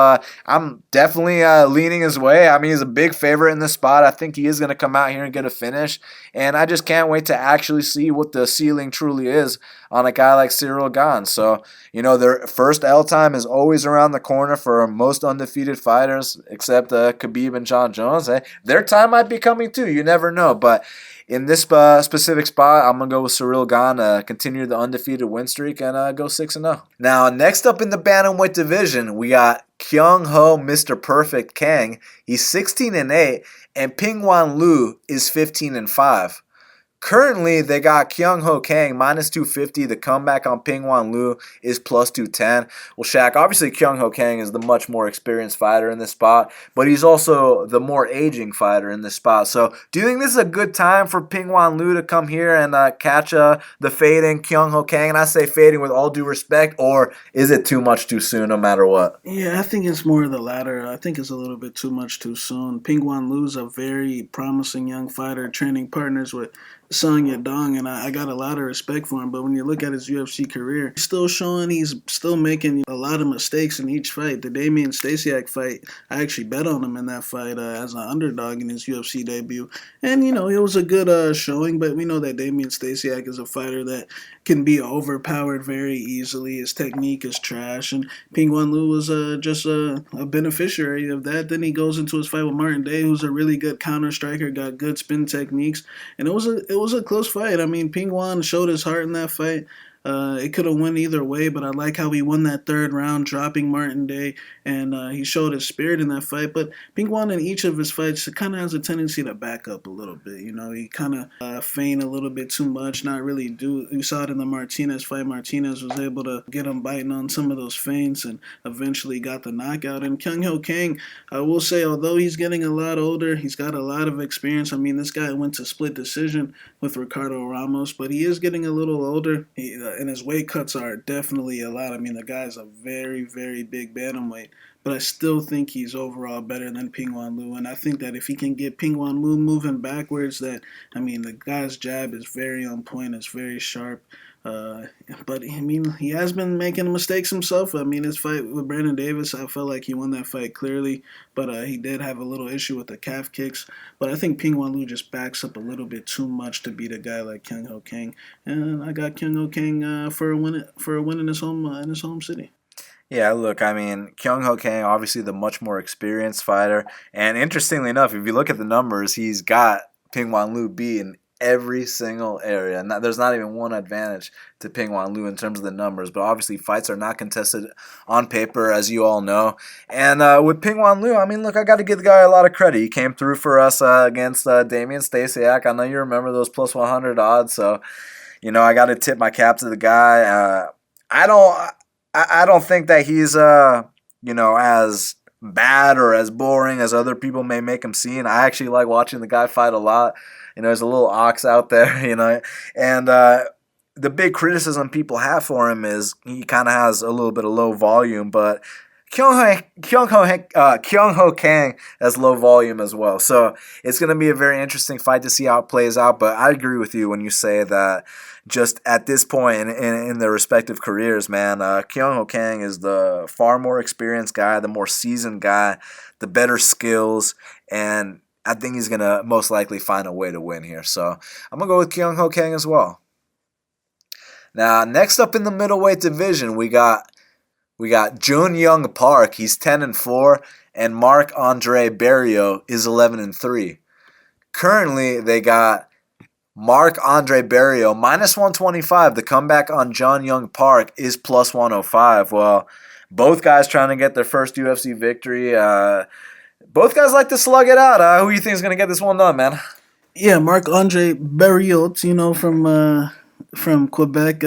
I'm definitely leaning his way. I mean, he's a big favorite in this spot. I think he is going to come out here and get a finish. And I just can't wait to actually see what the ceiling truly is on a guy like Cyril Gane. So, their first L time is always around the corner for most undefeated fighters, except Khabib and John Jones. Their time might be coming too. You never know. But in this specific spot, I'm going to go with Cyril Gane, continue the undefeated win streak, and go 6-0. Now, next up in the bantamweight division, we got Kyung Ho, Mr. Perfect Kang. He's 16-8, and Pingyuan Liu is 15-5. Currently, they got Kyung Ho Kang minus 250. The comeback on Pingyuan Liu is plus 210. Well, Shaq, obviously Kyung Ho Kang is the much more experienced fighter in this spot, but he's also the more aging fighter in this spot. So, do you think this is a good time for Pingyuan Liu to come here and catch the fading Kyung Ho Kang? And I say fading with all due respect, or is it too much too soon no matter what? Yeah, I think it's more of the latter. I think it's a little bit too much too soon. Pingyuan Liu's a very promising young fighter, training partners with Seung Yadong, and I got a lot of respect for him. But when you look at his UFC career, he's still making a lot of mistakes in each fight. The Damian Stasiak fight, I actually bet on him in that fight as an underdog in his UFC debut. And, it was a good showing, but we know that Damian Stasiak is a fighter that can be overpowered very easily. His technique is trash, and Pingyuan Liu was just a beneficiary of that. Then he goes into his fight with Martin Day, who's a really good counter striker, got good spin techniques, and it was a close fight. I mean, Pingyuan showed his heart in that fight. It could have went either way, but I like how he won that third round, dropping Martin Day, and he showed his spirit in that fight. But Pingyuan in each of his fights kind of has a tendency to back up a little bit. He kind of feint a little bit too much, not really do. You saw it in the Martinez fight. Martinez was able to get him biting on some of those feints and eventually got the knockout. And Kyung Ho Kang, I will say, although he's getting a lot older, he's got a lot of experience. I mean, this guy went to split decision with Ricardo Ramos, but he is getting a little older. And his weight cuts are definitely a lot. I mean, the guy's a very, very big bantamweight, but I still think he's overall better than Pingyuan Liu. And I think that if he can get Pingyuan Liu moving backwards, the guy's jab is very on point. It's very sharp. But he has been making mistakes himself. I mean, his fight with Brandon Davis, I felt like he won that fight clearly, but he did have a little issue with the calf kicks. But I think Pingyuan Liu just backs up a little bit too much to beat a guy like Kyung Ho Kang, and I got Kyung Ho Kang for a win in his home city. Yeah, look, Kyung Ho Kang, obviously the much more experienced fighter, and interestingly enough, if you look at the numbers, he's got Pingyuan Liu beat in every single area. And there's not even one advantage to Pingyuan Liu in terms of the numbers. But obviously, fights are not contested on paper, as you all know. And with Pingyuan Liu, look, I got to give the guy a lot of credit. He came through for us against Damian Stasiak. I know you remember those plus 100 odds. So, I got to tip my cap to the guy. I don't think that he's, as bad or as boring as other people may make him seem. I actually like watching the guy fight a lot. There's a little ox out there, and the big criticism people have for him is he kind of has a little bit of low volume, but Kyung Ho Kang has low volume as well. So it's going to be a very interesting fight to see how it plays out. But I agree with you when you say that just at this point in their respective careers, man, Kyung Ho Kang is the far more experienced guy, the more seasoned guy, the better skills, and I think he's going to most likely find a way to win here. So I'm going to go with Kyung Ho Kang as well. Now, next up in the middleweight division, we got Jun Park. He's 10-4, and Marc-Andre Barriault is 11-3. Currently, they got Marc-Andre Barriault minus 125. The comeback on Jun Park is plus 105. Well, both guys trying to get their first UFC victory. Both guys like to slug it out. Who do you think is going to get this one done, man? Yeah, Marc-Andre Barriault, from Quebec,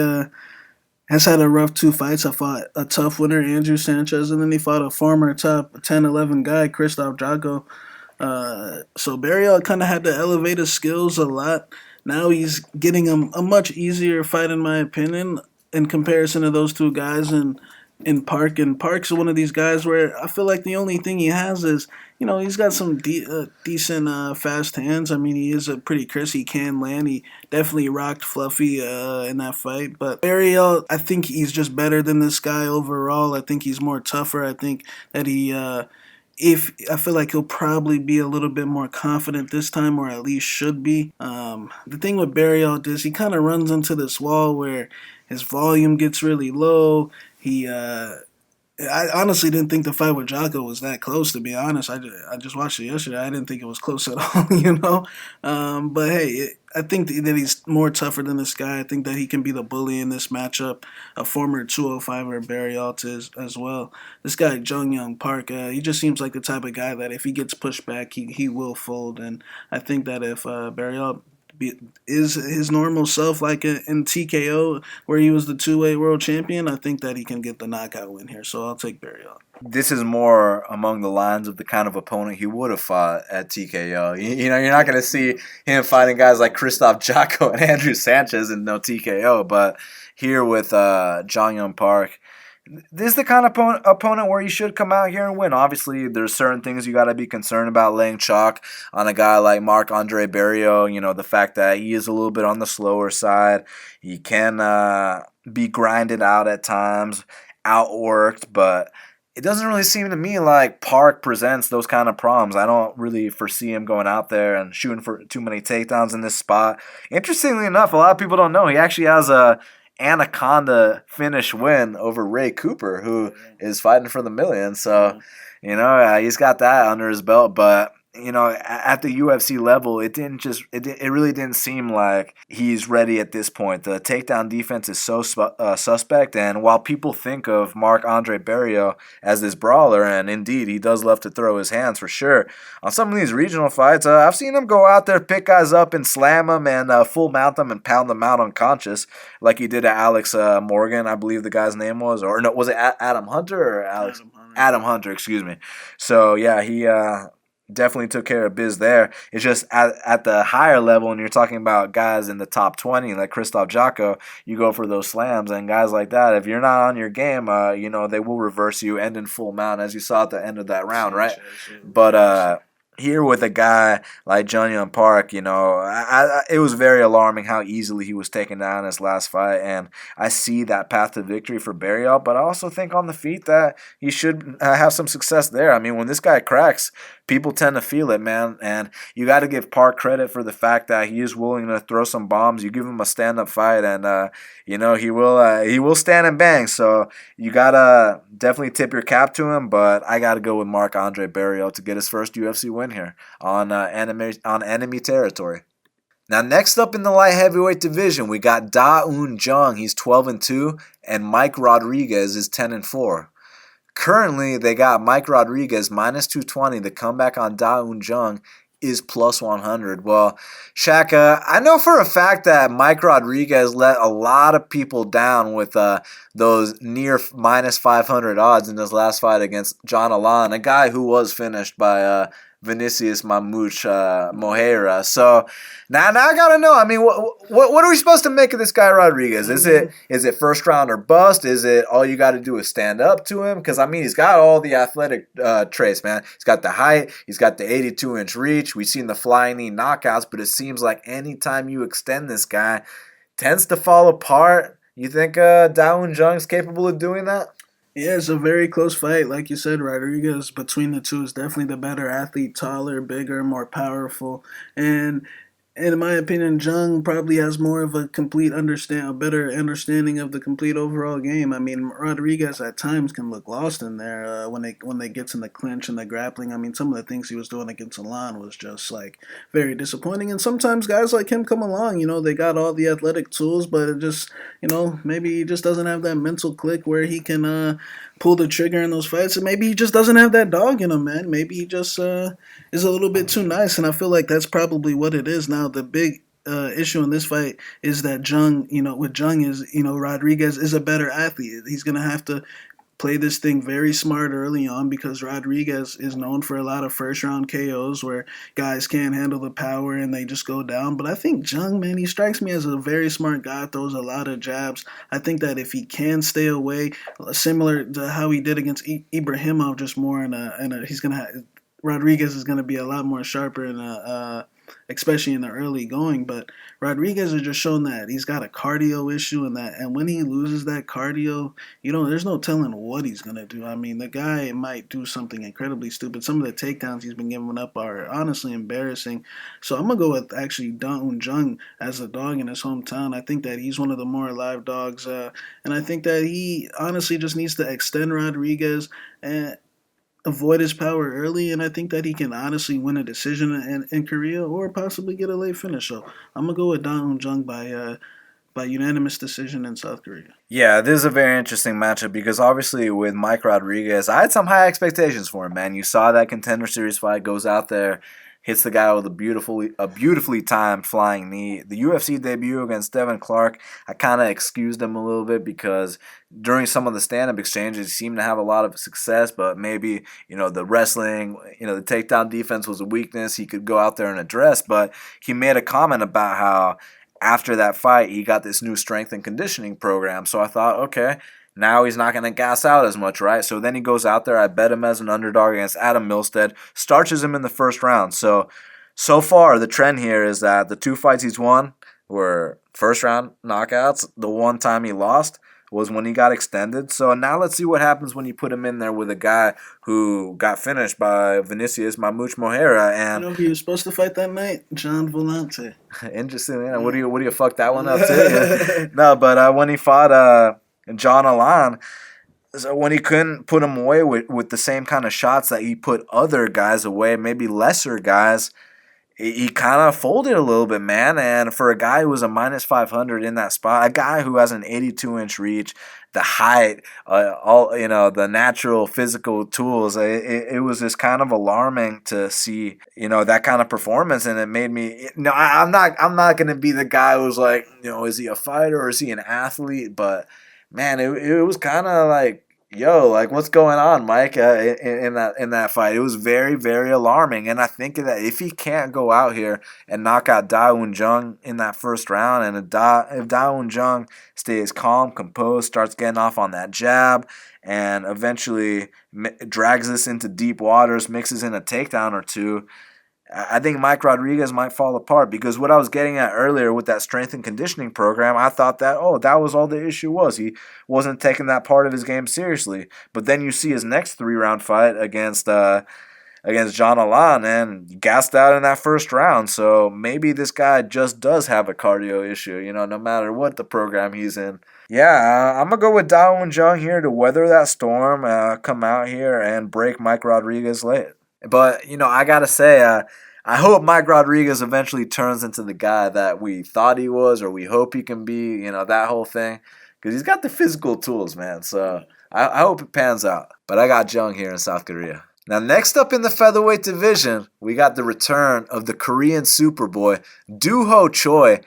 has had a rough 2 fights. I fought a tough winner, Andrew Sanchez, and then he fought a former top 10-11 guy, Krzysztof Jotko. So Barriault kind of had to elevate his skills a lot. Now he's getting a much easier fight, in my opinion, in comparison to those two guys in Park. And Park's one of these guys where I feel like the only thing he has is, he's got some decent fast hands. I mean, he is a pretty crisp. He can land. He definitely rocked Fluffy in that fight. But Barriault, I think he's just better than this guy overall. I think he's more tougher. I think that I feel like he'll probably be a little bit more confident this time, or at least should be. The thing with Barriault is he kind of runs into this wall where his volume gets really low. I honestly didn't think the fight with Jotko was that close, to be honest. I just watched it yesterday. I didn't think it was close at all, But hey, I think that he's more tougher than this guy. I think that he can be the bully in this matchup. A former 205er Barriault is as well. This guy, Jung Park, he just seems like the type of guy that if he gets pushed back, he will fold. And I think that if Barriault is his normal self, like in TKO, where he was the two-way world champion, I think that he can get the knockout win here. So I'll take Barriault. This is more among the lines of the kind of opponent he would have fought at TKO. You're not going to see him fighting guys like Krzysztof Jotko and Andrew Sanchez in no TKO, but here with Jung Park, this is the kind of opponent where you should come out here and win. Obviously, there's certain things you got to be concerned about laying chalk on a guy like Marc-Andre Barriault. The fact that he is a little bit on the slower side. He can be grinded out at times, outworked, but it doesn't really seem to me like Park presents those kind of problems. I don't really foresee him going out there and shooting for too many takedowns in this spot. Interestingly enough, a lot of people don't know he actually has a Anaconda finish win over Ray Cooper, who is fighting for the million. So, he's got that under his belt. But, at the UFC level, it really didn't seem like he's ready at this point. The takedown defense is so suspect. And while people think of Marc-Andre Barriault as this brawler, and indeed he does love to throw his hands for sure, on some of these regional fights, I've seen him go out there, pick guys up and slam them and full mount them and pound them out unconscious, like he did at Alex Morgan, I believe the guy's name was. Or no, was it Adam Hunter or Alex? Adam Hunter, excuse me. So, yeah, he definitely took care of biz there. It's just at the higher level, and you're talking about guys in the top 20 like Krzysztof Jotko, you go for those slams, and guys like that, if you're not on your game, they will reverse you, end in full mount, as you saw at the end of that round, right? But here with a guy like Jun Park, it was very alarming how easily he was taken down in his last fight, and I see that path to victory for Barriault, but I also think on the feet that he should have some success there. I mean, when this guy cracks, people tend to feel it, man, and you got to give Park credit for the fact that he is willing to throw some bombs. You give him a stand-up fight, and he will stand and bang. So you gotta definitely tip your cap to him. But I gotta go with Marc-Andre Barriault to get his first UFC win here on enemy territory. Now, next up in the light heavyweight division, we got Da-Un Jung. He's 12-2, and Mike Rodriguez is 10-4. Currently, they got Mike Rodriguez minus 220. The comeback on Da-Un Jung is plus 100. Well, Shaka, I know for a fact that Mike Rodriguez let a lot of people down with those near minus 500 odds in his last fight against John Allan, a guy who was finished by Vinicius Mamouche Moreira. So now I gotta know. I mean, what are we supposed to make of this guy Rodriguez? Is it first round or bust? Is it all you got to do is stand up to him? Because I mean, he's got all the athletic traits, man. He's got the height. He's got the 82-inch reach. We've seen the flying knee knockouts, but it seems like anytime you extend this guy, tends to fall apart. You think Dawoon Jung's capable of doing that? Yeah, it's a very close fight. Like you said, Rodriguez, between the two, is definitely the better athlete, taller, bigger, more powerful. And in my opinion, Jung probably has more of a better understanding of the complete overall game. I mean, Rodriguez at times can look lost in there when they gets in the clinch and the grappling. I mean, some of the things he was doing against Alon was just like very disappointing. And sometimes guys like him come along, they got all the athletic tools, but it just, maybe he just doesn't have that mental click where he can pull the trigger in those fights, and maybe he just doesn't have that dog in him, man. Maybe he just is a little bit too nice, and I feel like that's probably what it is. Now, the big issue in this fight is that Jung, with Jung is, Rodriguez is a better athlete. He's going to have to play this thing very smart early on because Rodriguez is known for a lot of first-round KOs where guys can't handle the power and they just go down. But I think Jung, man, he strikes me as a very smart guy, throws a lot of jabs. I think that if he can stay away, similar to how he did against Ibrahimov, just more Rodriguez is going to be a lot more sharper in especially in the early going. But Rodriguez has just shown that he's got a cardio issue, and when he loses that cardio, there's no telling what he's gonna do. I mean, the guy might do something incredibly stupid. Some of the takedowns he's been giving up are honestly embarrassing. So I'm gonna go with actually Dawoon Jung as a dog in his hometown. I think that he's one of the more live dogs, and I think that he honestly just needs to extend Rodriguez and avoid his power early, and I think that he can honestly win a decision in Korea or possibly get a late finish. So I'm gonna go with Dawoon Jung by unanimous decision in South Korea. Yeah, this is a very interesting matchup because obviously with Mike Rodriguez, I had some high expectations for him, man. You saw that Contender Series fight, goes out there, hits the guy with a beautifully timed flying knee. The UFC debut against Devin Clark, I kind of excused him a little bit because during some of the stand-up exchanges, he seemed to have a lot of success, but maybe, the wrestling, the takedown defense was a weakness he could go out there and address. But he made a comment about how after that fight, he got this new strength and conditioning program. So I thought, okay, now he's not going to gas out as much, right? So then he goes out there. I bet him as an underdog against Adam Milstead. Starches him in the first round. So far, the trend here is that the two fights he's won were first-round knockouts. The one time he lost was when he got extended. So now let's see what happens when you put him in there with a guy who got finished by Vinicius Mamouche Moreira. And he was supposed to fight that night? John Volante. Interesting, man. What do you fuck that one up too? No, but when he fought John Alon, so when he couldn't put him away with the same kind of shots that he put other guys away, maybe lesser guys, he kind of folded a little bit, man. And for a guy who was a minus 500 in that spot, a guy who has an 82-inch reach, the height, the natural physical tools, it was just kind of alarming to see, that kind of performance. And it made me, I'm not going to be the guy who's like, is he a fighter or is he an athlete? But man, it was kind of like, what's going on, Mike, in that fight? It was very, very alarming. And I think that if he can't go out here and knock out Dawoon Jung in that first round, and if Dawoon Jung stays calm, composed, starts getting off on that jab, and eventually drags this into deep waters, mixes in a takedown or two, I think Mike Rodriguez might fall apart, because what I was getting at earlier with that strength and conditioning program, I thought that, that was all the issue was. He wasn't taking that part of his game seriously. But then you see his next 3-round fight against John Alon, and he gassed out in that first round. So maybe this guy just does have a cardio issue, no matter what the program he's in. Yeah, I'm going to go with Dawoon Jung here to weather that storm, come out here and break Mike Rodriguez late. But, I got to say, I hope Mike Rodriguez eventually turns into the guy that we thought he was, or we hope he can be, that whole thing. Because he's got the physical tools, man. So I hope it pans out. But I got Jung here in South Korea. Now, next up in the featherweight division, we got the return of the Korean Superboy, Choi.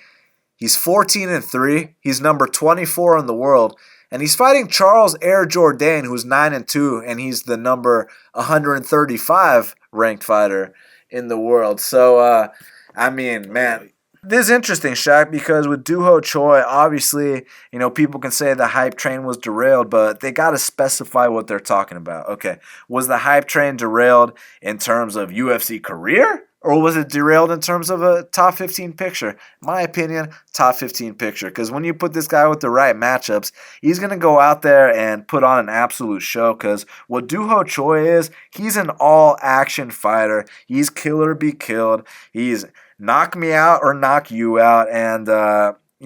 He's 14-3. He's number 24 in the world. And he's fighting Charles Air Jourdain, who's 9-2, and he's the number 135 ranked fighter in the world. So, I mean, man, this is interesting, Shaq, because with Doo-Ho Choi, obviously, people can say the hype train was derailed, but they got to specify what they're talking about. Okay, was the hype train derailed in terms of UFC career? Or was it derailed in terms of a top 15 picture? My opinion, top 15 picture. Because when you put this guy with the right matchups, he's going to go out there and put on an absolute show. Because what Doo-Ho Choi is, he's an all-action fighter. He's kill or be killed. He's knock me out or knock you out. And,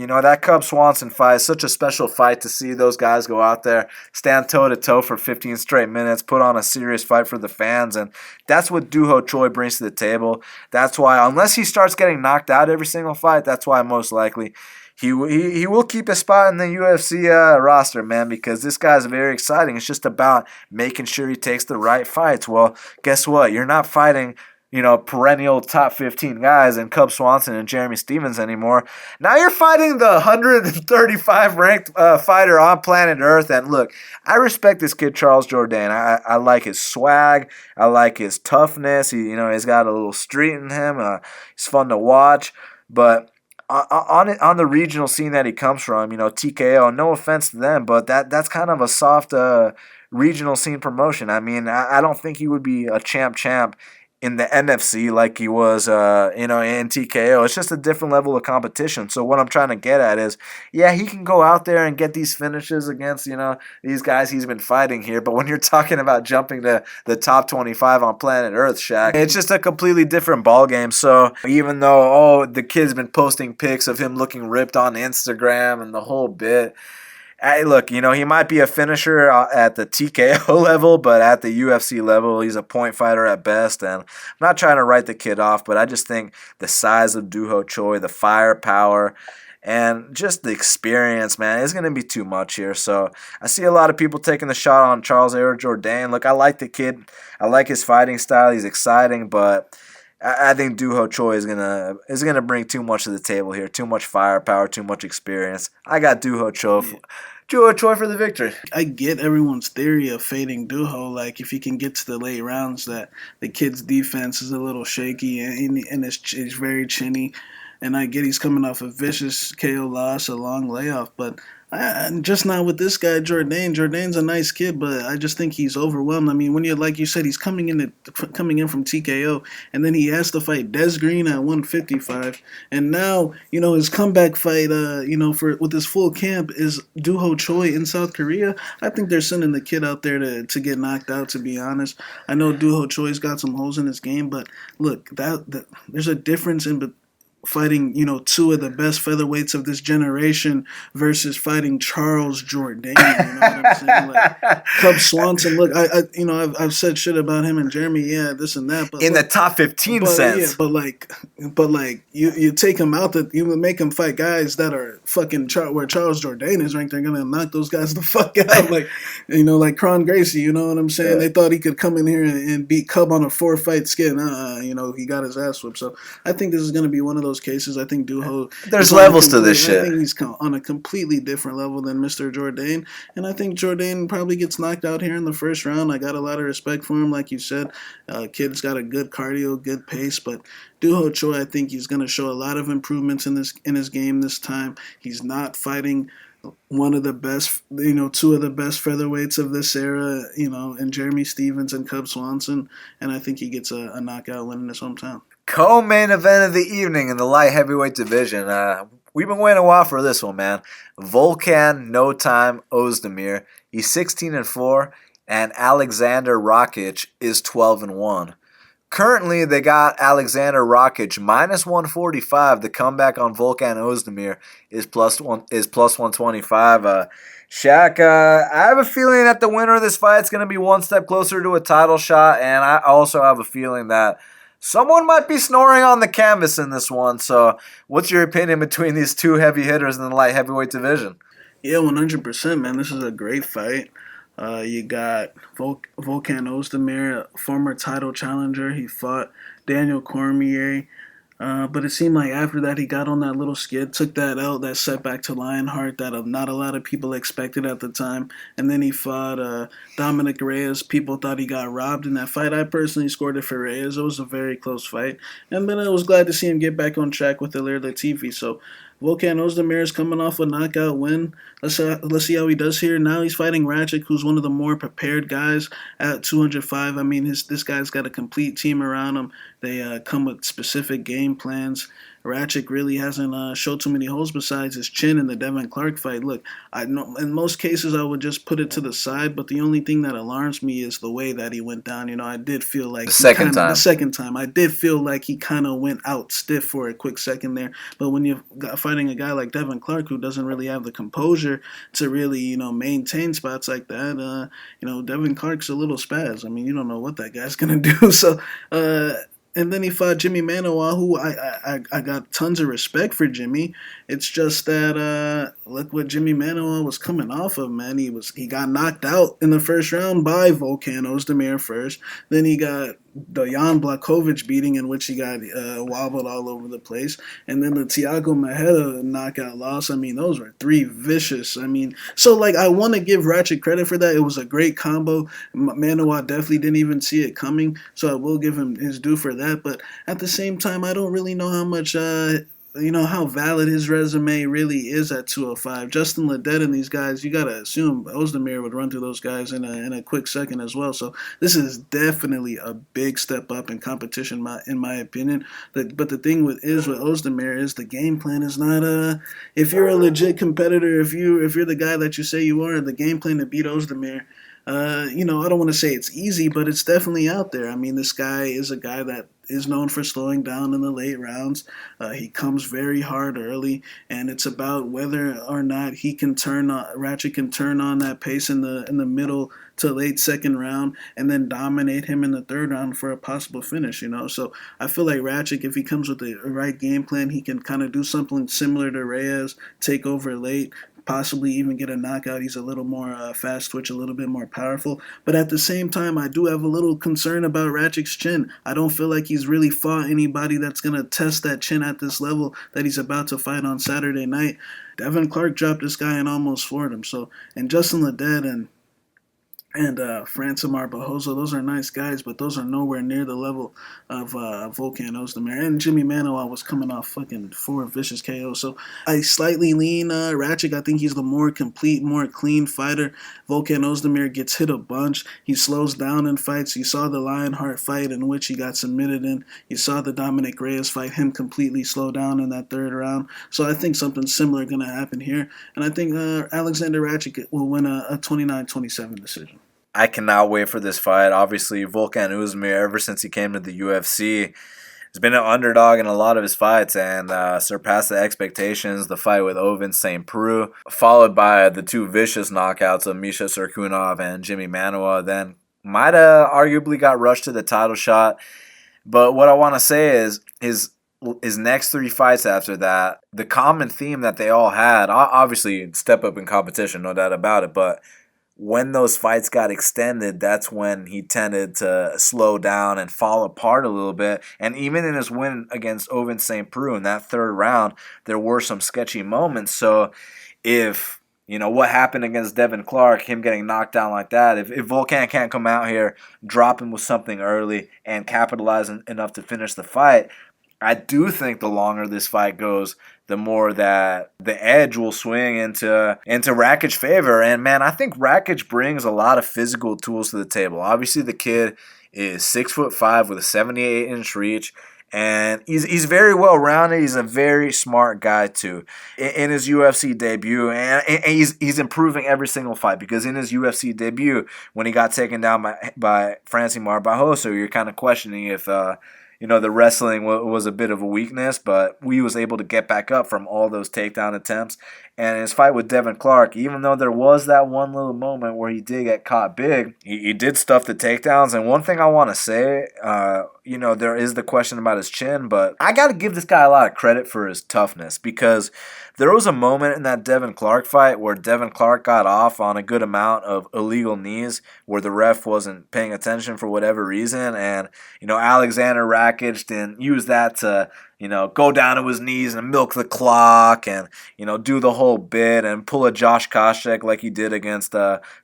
that Cub Swanson fight is such a special fight to see those guys go out there, stand toe-to-toe for 15 straight minutes, put on a serious fight for the fans, and that's what Doo-Ho Choi brings to the table. That's why, unless he starts getting knocked out every single fight, that's why most likely he will keep his spot in the UFC roster, man, because this guy's very exciting. It's just about making sure he takes the right fights. Well, guess what? You're not fighting perennial top 15 guys and Cub Swanson and Jeremy Stephens anymore. Now you're fighting the 135 ranked fighter on planet Earth. And look, I respect this kid, Charles Jourdain. I like his swag. I like his toughness. He's got a little street in him. He's fun to watch. But on the regional scene that he comes from, TKO, no offense to them, but that's kind of a soft regional scene promotion. I mean, I don't think he would be a champ in the NFC like he was, in TKO. It's just a different level of competition. So what I'm trying to get at is, yeah, he can go out there and get these finishes against, these guys he's been fighting here. But when you're talking about jumping to the top 25 on planet Earth, Shaq, it's just a completely different ballgame. So even though, the kid's been posting pics of him looking ripped on Instagram and the whole bit, hey, look, he might be a finisher at the TKO level, but at the UFC level, he's a point fighter at best. And I'm not trying to write the kid off, but I just think the size of Doo-Ho Choi, the firepower, and just the experience, man, is going to be too much here. So I see a lot of people taking the shot on Charles Air Jourdain. Look, I like the kid. I like his fighting style. He's exciting, but I think Doo-Ho Choi is gonna bring too much to the table here. Too much firepower, too much experience. I got Doo-Ho Choi. Doo-Ho Choi for the victory. I get everyone's theory of fading Doo-Ho. Like, if he can get to the late rounds, that the kid's defense is a little shaky and it's very chinny. And I get he's coming off a vicious KO loss, a long layoff, but just not with this guy, Jourdain. Jourdain's a nice kid, but I just think he's overwhelmed. I mean, when like you said, he's coming in from TKO, and then he has to fight Des Green at 155, and now his comeback fight, with his full camp is Doo-Ho Choi in South Korea. I think they're sending the kid out there to get knocked out. To be honest, I know Doo-Ho Choi's got some holes in his game, but look, that there's a difference in fighting, two of the best featherweights of this generation versus fighting Charles Jourdain. You know what I'm saying? Like, Cub Swanson. Look, I've said shit about him and Jeremy. Yeah, this and that. But in the top 15 sense. Yeah, but you take him out, that you would make him fight guys that are fucking where Charles Jourdain is ranked. They're gonna knock those guys the fuck out. Like Kron Gracie. You know what I'm saying? Yeah. They thought he could come in here and beat Cub on a 4-fight skid. He got his ass whipped. So I think this is gonna be one of those cases. I think Doo-Ho, there's levels to this shit. I think he's on a completely different level than Mr. Jourdain, and I think Jourdain probably gets knocked out here in the first round. I got a lot of respect for him, like you said. Kid's got a good cardio, good pace, but Doo-Ho Choi, I think he's going to show a lot of improvements in his game this time. He's not fighting one of the best, two of the best featherweights of this era, and Jeremy Stephens and Cub Swanson, and I think he gets a knockout win in his hometown. Co-main event of the evening in the light heavyweight division. We've been waiting a while for this one, man. Volkan No Time Ozdemir. He's 16-4, and Alexander Rakic is 12-1. Currently, they got Alexander Rakic minus 145. The comeback on Volkan Ozdemir is plus 125. Shaq, I have a feeling that the winner of this fight is going to be one step closer to a title shot, and I also have a feeling that someone might be snoring on the canvas in this one. So what's your opinion between these two heavy hitters in the light heavyweight division? Yeah, 100%, man. This is a great fight. You got Volkan Ozdemir, former title challenger. He fought Daniel Cormier. But it seemed like after that he got on that little skid, took that out, that setback to Lionheart that not a lot of people expected at the time, and then he fought Dominic Reyes. People thought he got robbed in that fight. I personally scored it for Reyes. It was a very close fight, and then I was glad to see him get back on track with Ilir Latifi. So Volkan Ozdemir is coming off a knockout win. Let's see how he does here. Now he's fighting Ratchik, who's one of the more prepared guys at 205. I mean, this guy's got a complete team around him. They come with specific game plans. Ratchik really hasn't showed too many holes besides his chin in the Devin Clark fight. Look, I know in most cases I would just put it to the side, but the only thing that alarms me is the way that he went down. You know, I did feel like the second time, I did feel like he kind of went out stiff for a quick second there. But when you're fighting a guy like Devin Clark who doesn't really have the composure to really, maintain spots like that, Devin Clark's a little spaz. I mean, you don't know what that guy's gonna do. So. And then he fought Jimmy Manuwa, who I got tons of respect for Jimmy. It's just that look what Jimmy Manuwa was coming off of, man. He got knocked out in the first round by Volkan Ozdemir first. Then he got the Jan Blachowicz beating in which he got wobbled all over the place. And then the Thiago Maheda knockout loss. I mean, those were three vicious. I mean, so I want to give Ratchet credit for that. It was a great combo. Manuwa definitely didn't even see it coming, so I will give him his due for that. But at the same time, I don't really know how much how valid his resume really is at 205. Justin Ledet and these guys, you got to assume Ozdemir would run through those guys in a quick second as well. So this is definitely a big step up in competition, in my opinion. But the thing with Ozdemir is the game plan is not if you're a legit competitor, if you're the guy that you say you are, the game plan to beat Ozdemir, I don't want to say it's easy, but it's definitely out there. I mean, this guy is a guy that is known for slowing down in the late rounds. He comes very hard early, and it's about whether or not Ratchet can turn on that pace in the middle to late second round and then dominate him in the third round for a possible finish, So I feel like Ratchet, if he comes with the right game plan, he can kind of do something similar to Reyes, take over late, possibly even get a knockout. He's a little more fast twitch, a little bit more powerful. But at the same time, I do have a little concern about Ratchik's chin. I don't feel like he's really fought anybody that's going to test that chin at this level that he's about to fight on Saturday night. Devin Clark dropped this guy and almost floored him. And Justin Ledet and Francimar Barroso, those are nice guys, but those are nowhere near the level of Volkan Ozdemir. And Jimmy Manuwa was coming off fucking 4 vicious KOs. So I slightly lean Ratchik. I think he's the more complete, more clean fighter. Volkan Ozdemir gets hit a bunch. He slows down in fights. You saw the Lionheart fight in which he got submitted in. You saw the Dominic Reyes fight, him completely slow down in that third round. So I think something similar going to happen here. And I think Alexander Ratchik will win a 29-27 decision. I cannot wait for this fight. Obviously, Volkan Ozdemir, ever since he came to the UFC, has been an underdog in a lot of his fights and surpassed the expectations. The fight with Ovince St. Preux, followed by the 2 vicious knockouts of Misha Serkunov and Jimmy Manuwa, then might have arguably got rushed to the title shot. But what I want to say is his next 3 fights after that, the common theme that they all had, obviously step up in competition, no doubt about it, but when those fights got extended, that's when he tended to slow down and fall apart a little bit. And even in his win against Ovince St. Preux in that third round, there were some sketchy moments. So if, what happened against Devin Clark, him getting knocked down like that, if Volkan can't come out here, drop him with something early and capitalize enough to finish the fight, I do think the longer this fight goes, the more that the edge will swing into Rakic's favor. And, man, I think Rakic brings a lot of physical tools to the table. Obviously, the kid is 6'5" with a 78-inch reach. And he's very well-rounded. He's a very smart guy, too. In his UFC debut, and he's improving every single fight, because in his UFC debut, when he got taken down by Francimar Barroso, you're kind of questioning if the wrestling was a bit of a weakness, but he was able to get back up from all those takedown attempts. And in his fight with Devin Clark, even though there was that one little moment where he did get caught big, he did stuff the takedowns. And one thing I want to say, there is the question about his chin, but I got to give this guy a lot of credit for his toughness, because there was a moment in that Devin Clark fight where Devin Clark got off on a good amount of illegal knees where the ref wasn't paying attention for whatever reason. And, Alexander Rakic didn't use that to go down to his knees and milk the clock and, do the whole bit and pull a Josh Koscheck like he did against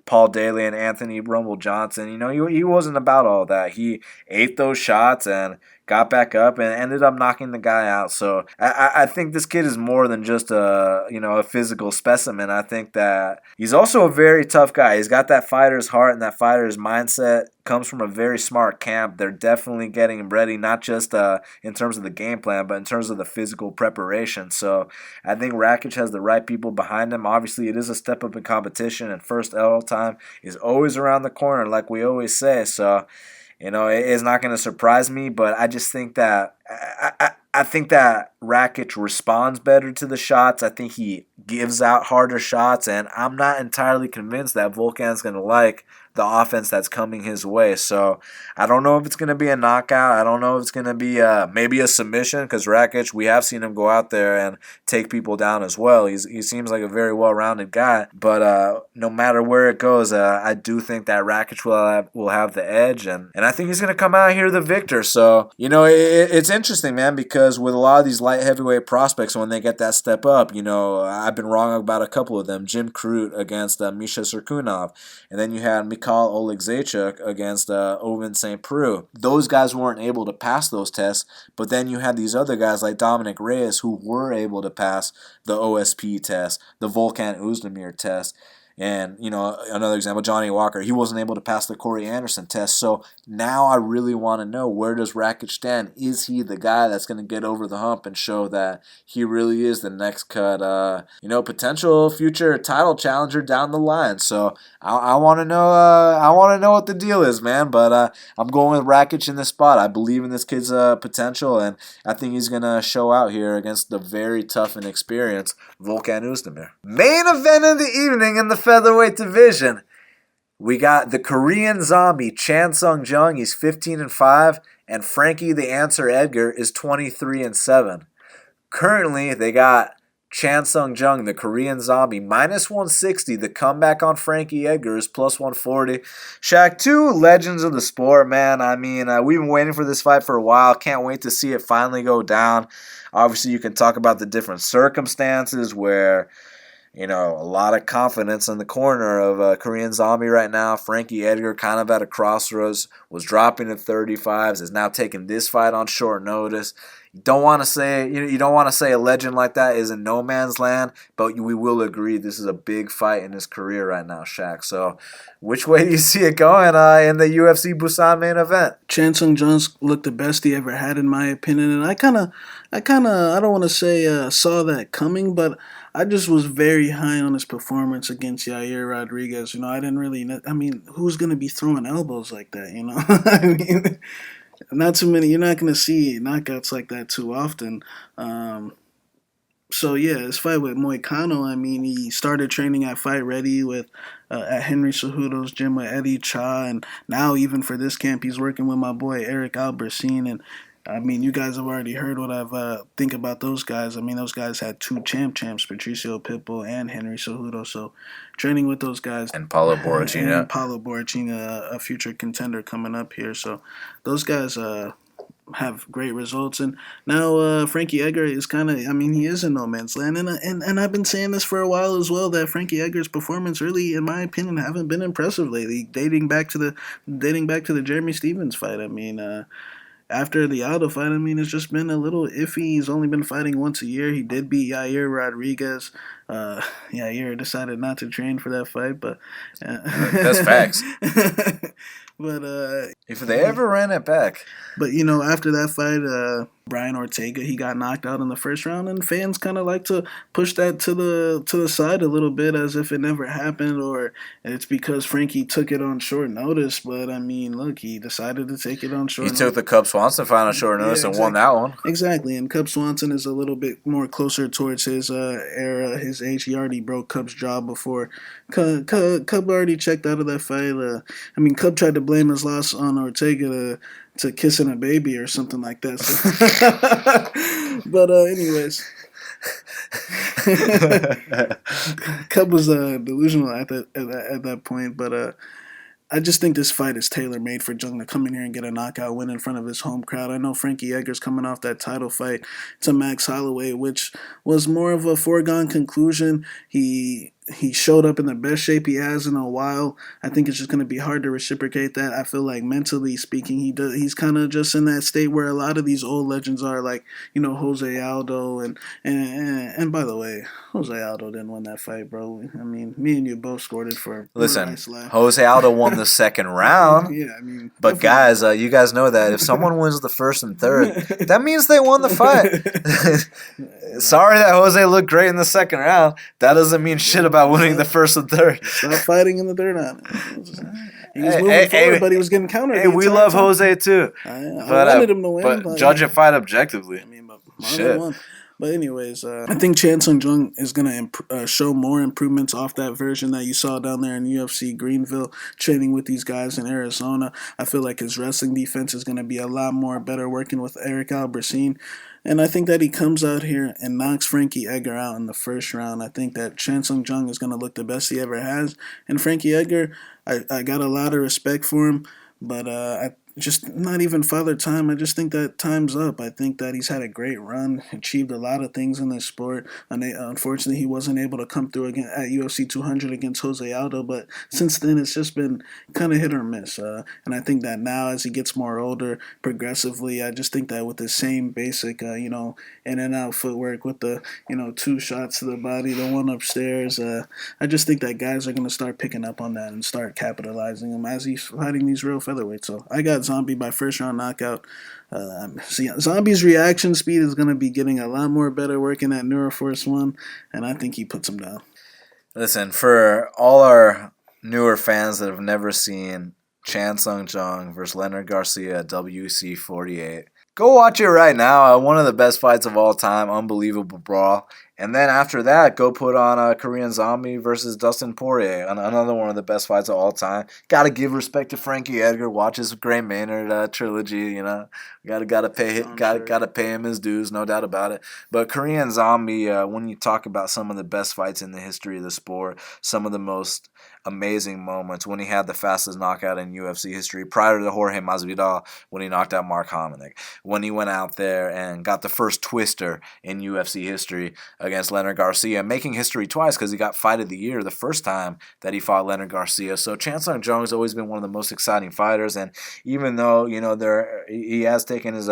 Paul Daly and Anthony Rumble Johnson. He wasn't about all that. He ate those shots and got back up and ended up knocking the guy out. So I think this kid is more than just a physical specimen. I think that he's also a very tough guy. He's got that fighter's heart and that fighter's mindset. Comes from a very smart camp. They're definitely getting him ready, not just in terms of the game plan, but in terms of the physical preparation. So I think Rakic has the right people behind him. Obviously, it is a step up in competition, and first L time is always around the corner, like we always say. So, it's not going to surprise me, but I just think that I think that Rakic responds better to the shots. I think he gives out harder shots, and I'm not entirely convinced that Volkan's going to like the offense that's coming his way. So I don't know if it's going to be a knockout. I don't know if it's going to be maybe a submission, because Rakic, we have seen him go out there and take people down as well. He seems like a very well-rounded guy. But no matter where it goes, I do think that Rakic will have the edge, and I think he's going to come out here the victor. So, it's interesting, man, because with a lot of these light heavyweight prospects, when they get that step up, I've been wrong about a couple of them. Jim Crute against Misha Serkunov, and then you had Mikhail Oleksiejczuk against Ovince St. Preux. Those guys weren't able to pass those tests, but then you had these other guys like Dominic Reyes who were able to pass the OSP test, the Volkan Oezdemir test. And, another example, Johnny Walker, he wasn't able to pass the Corey Anderson test. So now I really want to know, where does Rakic stand? Is he the guy that's going to get over the hump and show that he really is the next cut, potential future title challenger down the line? So I want to know. I want to know what the deal is, man. But I'm going with Rakic in this spot. I believe in this kid's potential, and I think he's gonna show out here against the very tough and experienced Volkan Oezdemir. Main event of the evening in the featherweight division. We got the Korean zombie Chan Sung Jung. He's 15-5, and Frankie the Answer Edgar is 23-7. Currently, they got Chan Sung Jung, the Korean zombie, minus 160. The comeback on Frankie Edgar is plus 140. Shaq, two legends of the sport, man. I mean, we've been waiting for this fight for a while. Can't wait to see it finally go down. Obviously, you can talk about the different circumstances where, a lot of confidence in the corner of Korean Zombie right now. Frankie Edgar kind of at a crossroads, was dropping to 35s, is now taking this fight on short notice. You don't want to say a legend like that is in no man's land, but we will agree this is a big fight in his career right now, Shaq. So, which way do you see it going in the UFC Busan main event? Chan Sung Jung looked the best he ever had, in my opinion, and I kind of, I don't want to say saw that coming, but I just was very high on his performance against Yair Rodriguez. I didn't really. Who's gonna be throwing elbows like that? I mean. Not too many. You're not going to see knockouts like that too often. So yeah, his fight with Moicano, he started training at Fight Ready with at Henry Cejudo's gym with Eddie Cha, and now even for this camp, he's working with my boy Eric Albertine. And you guys have already heard what I think about those guys. Those guys had two champs, Patricio Pitbull and Henry Cejudo. So training with those guys. And Paulo Borrachina. And Paulo Borrachina, a future contender coming up here. So those guys have great results. And now Frankie Edgar is kind of, he is in no man's land. And I've been saying this for a while as well, that Frankie Edgar's performance really, in my opinion, haven't been impressive lately, dating back to the Jeremy Stevens fight. After the Aldo fight, it's just been a little iffy. He's only been fighting once a year. He did beat Yair Rodriguez. Yair decided not to train for that fight, but that's facts. But if they ever ran it back. But after that fight, Brian Ortega, he got knocked out in the first round, and fans kind of like to push that to the side a little bit, as if it never happened, or it's because Frankie took it on short notice. But look, he decided to take it on short notice. He took the Cub Swanson fight on short notice and won that one. Exactly, and Cub Swanson is a little bit more closer towards his era, his age. He already broke Cub's jaw before. Cub already checked out of that fight. Cub tried to blame his loss on Ortega to kissing a baby or something like that. So. But anyways, Cub was delusional at that point. But I just think this fight is tailor made for Jung to come in here and get a knockout win in front of his home crowd. I know Frankie Edgar's coming off that title fight to Max Holloway, which was more of a foregone conclusion. He showed up in the best shape he has in a while. I think it's just going to be hard to reciprocate that. I feel like mentally speaking, he's kind of just in that state where a lot of these old legends are, like Jose Aldo and by the way, Jose Aldo didn't win that fight, bro. I mean, me and you both scored it for. Listen, nice laugh. Jose Aldo won the second round. Yeah, I mean, but guys, you guys know that if someone wins the first and third, that means they won the fight. Sorry that Jose looked great in the second round. That doesn't mean shit about winning the first and third. Stop fighting in the third round. He was moving forward, but he was getting countered. Hey, we love Jose too. I wanted him to win. But judge a fight objectively. I mean, but shit. Won. But anyways, I think Jung is going to show more improvements off that version that you saw down there in UFC Greenville, training with these guys in Arizona. I feel like his wrestling defense is going to be a lot more better working with Eric Albertine. And I think that he comes out here and knocks Frankie Edgar out in the first round. I think that Jung is going to look the best he ever has. And Frankie Edgar, I got a lot of respect for him, but just not even Father Time. I just think that time's up. I think that he's had a great run, achieved a lot of things in this sport. And unfortunately, he wasn't able to come through again at UFC 200 against Jose Aldo. But since then, it's just been kind of hit or miss. And I think that now, as he gets more older, progressively, I just think that with the same basic, in and out footwork, with the, 2 shots to the body, the one upstairs, I just think that guys are going to start picking up on that and start capitalizing him as he's fighting these real featherweights. So I got Zombie by first round knockout. Zombie's reaction speed is going to be getting a lot more better working at Neuroforce 1, and I think he puts him down. Listen, for all our newer fans that have never seen Seung Jung versus Leonard Garcia at WC 48, go watch it right now. One of the best fights of all time. Unbelievable brawl. And then after that, go put on Korean Zombie versus Dustin Poirier, another one of the best fights of all time. Got to give respect to Frankie Edgar. Watch his Gray Maynard trilogy. Gotta pay him his dues, no doubt about it. But Korean Zombie, when you talk about some of the best fights in the history of the sport, some of the most amazing moments, when he had the fastest knockout in UFC history prior to Jorge Masvidal, when he knocked out Marc Hominick, when he went out there and got the first twister in UFC history against Leonard Garcia, making history twice because he got Fight of the Year the first time that he fought Leonard Garcia. So Seung Jung has always been one of the most exciting fighters, and even though he has taken his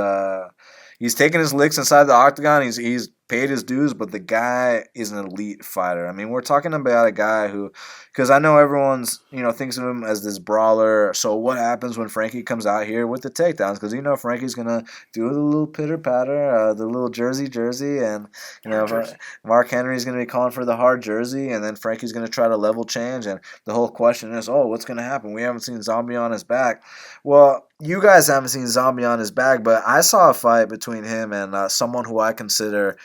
he's taken his licks inside the octagon, he's paid his dues, but the guy is an elite fighter. I mean, we're talking about a guy who, because I know everyone's, thinks of him as this brawler. So what happens when Frankie comes out here with the takedowns? Because, Frankie's going to do the little pitter-patter, the little jersey, and, Mark Henry's going to be calling for the hard jersey, and then Frankie's going to try to level change, and the whole question is, what's going to happen? We haven't seen Zombie on his back. Well, you guys haven't seen Zombie on his back, but I saw a fight between him and someone who I consider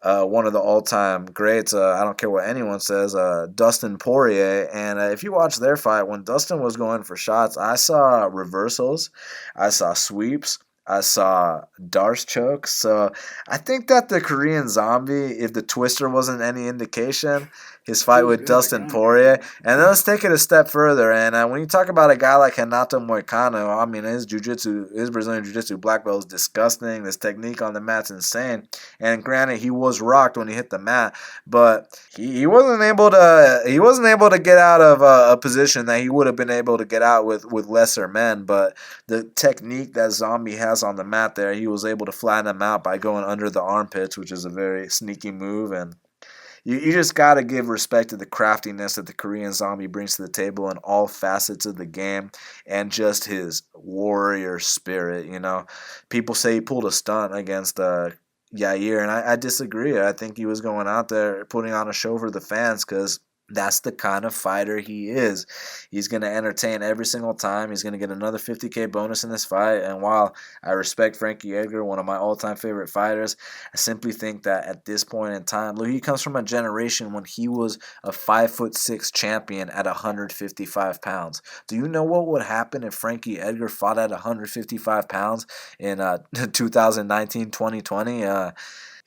one of the all-time greats. I don't care what anyone says, Dustin Poirier. And if you watch their fight, when Dustin was going for shots, I saw reversals, I saw sweeps, I saw Darce chokes. So I think that the Korean Zombie, if the twister wasn't any indication, his fight with Dustin Poirier. And then let's take it a step further. And when you talk about a guy like Renato Moicano, I mean, his Brazilian jiu-jitsu black belt is disgusting. His technique on the mat's insane. And granted, he was rocked when he hit the mat, but he wasn't able to get out of a position that he would have been able to get out with lesser men. But the technique that Zombie has on the mat there, he was able to flatten him out by going under the armpits, which is a very sneaky move. And you just got to give respect to the craftiness that the Korean Zombie brings to the table in all facets of the game, and just his warrior spirit. People say he pulled a stunt against Yair, and I disagree. I think he was going out there putting on a show for the fans, because that's the kind of fighter he is. He's going to entertain every single time. He's going to get another $50K bonus in this fight. And while I respect Frankie Edgar, one of my all-time favorite fighters, I simply think that at this point in time, look, he comes from a generation when he was a 5'6" champion at 155 pounds. Do you know what would happen if Frankie Edgar fought at 155 pounds in 2019-2020?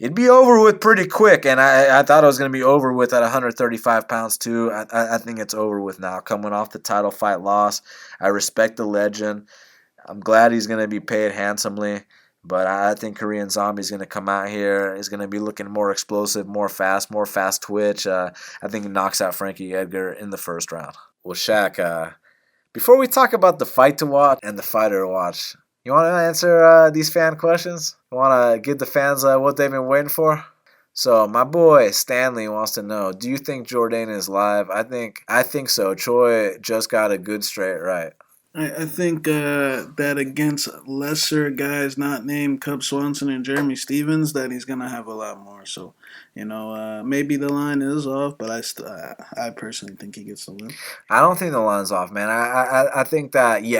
It'd be over with pretty quick, and I thought it was going to be over with at 135 pounds too. I think it's over with now. Coming off the title fight loss, I respect the legend. I'm glad he's going to be paid handsomely, but I think Korean Zombie's going to come out here. He's going to be looking more explosive, more fast twitch. I think he knocks out Frankie Edgar in the first round. Well, Shaq, before we talk about the fight to watch and the fighter to watch, you want to answer these fan questions? You want to give the fans what they've been waiting for? So my boy Stanley wants to know: do you think Jourdain is live? I think so. Choi just got a good straight right. I think that against lesser guys not named Cub Swanson and Jeremy Stevens, that he's gonna have a lot more. So, maybe the line is off, but I personally think he gets the win. I don't think the line's off, man. I think that he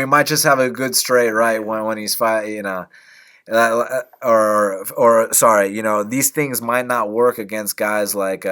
might just have a good straight right when he's fighting, or sorry, these things might not work against guys like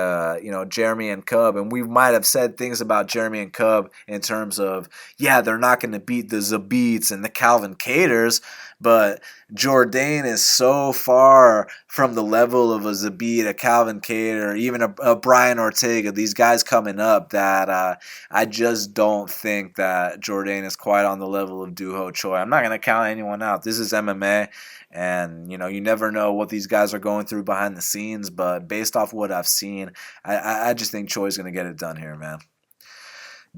Jeremy and Cub, and we might have said things about Jeremy and Cub in terms of they're not going to beat the Zabits and the Calvin Caters, but Jourdain is so far from the level of a Zabit, a Calvin Cater, even a Brian Ortega, these guys coming up, that I just don't think that Jourdain is quite on the level of Doo-Ho Choi. I'm not going to count anyone out. This is MMA. And, you never know what these guys are going through behind the scenes. But based off what I've seen, I just think Choi's going to get it done here, man.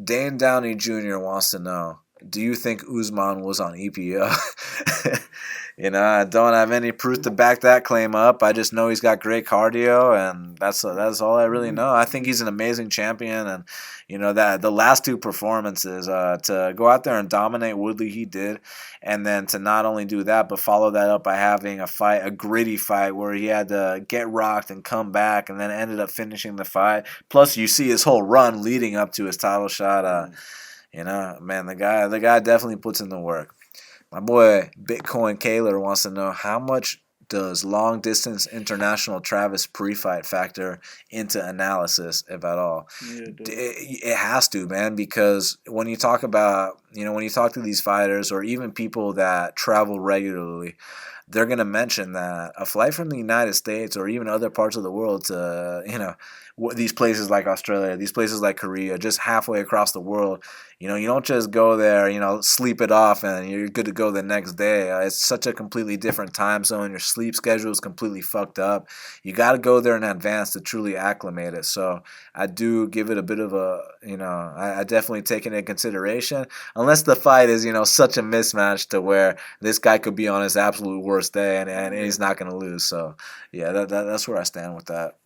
Dane Downey Jr. wants to know, do you think Usman was on EPO? I don't have any proof to back that claim up. I just know he's got great cardio, and that's all I really know. I think he's an amazing champion, and that the last two performances, to go out there and dominate Woodley, he did, and then to not only do that but follow that up by having a gritty fight where he had to get rocked and come back, and then ended up finishing the fight. Plus, you see his whole run leading up to his title shot. Man, the guy definitely puts in the work. My boy Bitcoin Kaler wants to know, how much does long-distance international Travis pre-fight factor into analysis, if at all? It has to, man, because when you talk about, when you talk to these fighters or even people that travel regularly, they're going to mention that a flight from the United States or even other parts of the world to, these places like Australia, these places like Korea, just halfway across the world, you don't just go there, sleep it off and you're good to go the next day. It's such a completely different time zone. Your sleep schedule is completely fucked up. You got to go there in advance to truly acclimate it. So I do give it a bit of I definitely take it into consideration, unless the fight is, such a mismatch to where this guy could be on his absolute worst day and he's not going to lose. So, that's where I stand with that.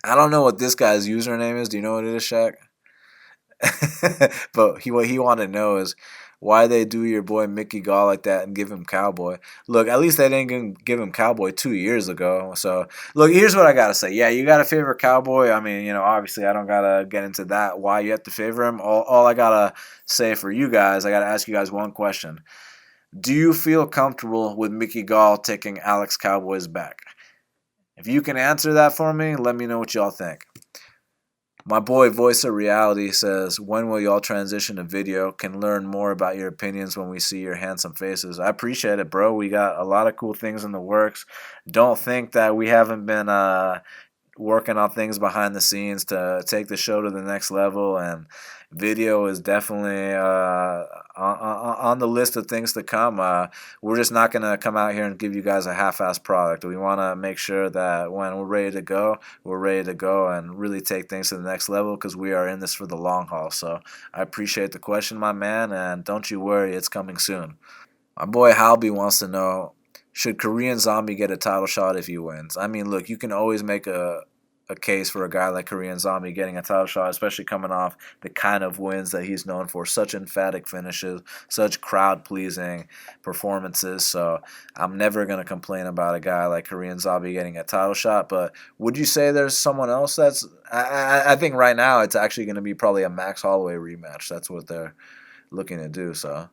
I don't know what this guy's username is. Do you know what it is, Shaq? But what he wanted to know is why they do your boy Mickey Gall like that and give him Cowboy. Look, at least they didn't give him Cowboy 2 years ago. So, look, here's what I got to say. Yeah, you got to favor Cowboy. I mean, obviously I don't got to get into that, why you have to favor him. All I got to say for you guys, I got to ask you guys one question. Do you feel comfortable with Mickey Gall taking Alex Cowboy's back? If you can answer that for me, let me know what y'all think. My boy Voice of Reality says, when will y'all transition to video? Can learn more about your opinions when we see your handsome faces. I appreciate it, bro. We got a lot of cool things in the works. Don't think that we haven't been working on things behind the scenes to take the show to the next level, and video is definitely on the list of things to come. We're just not going to come out here and give you guys a half-assed product. We want to make sure that when we're ready to go and really take things to the next level, because we are in this for the long haul. So I appreciate the question, my man, and don't you worry, it's coming soon. My boy Halby wants to know, should Korean Zombie get a title shot if he wins? I mean, look, you can always make a case for a guy like Korean Zombie getting a title shot, especially coming off the kind of wins that he's known for, such emphatic finishes, such crowd-pleasing performances. So I'm never going to complain about a guy like Korean Zombie getting a title shot. But would you say there's someone else that's... I think right now it's actually going to be probably a Max Holloway rematch. That's what they're looking to do. So...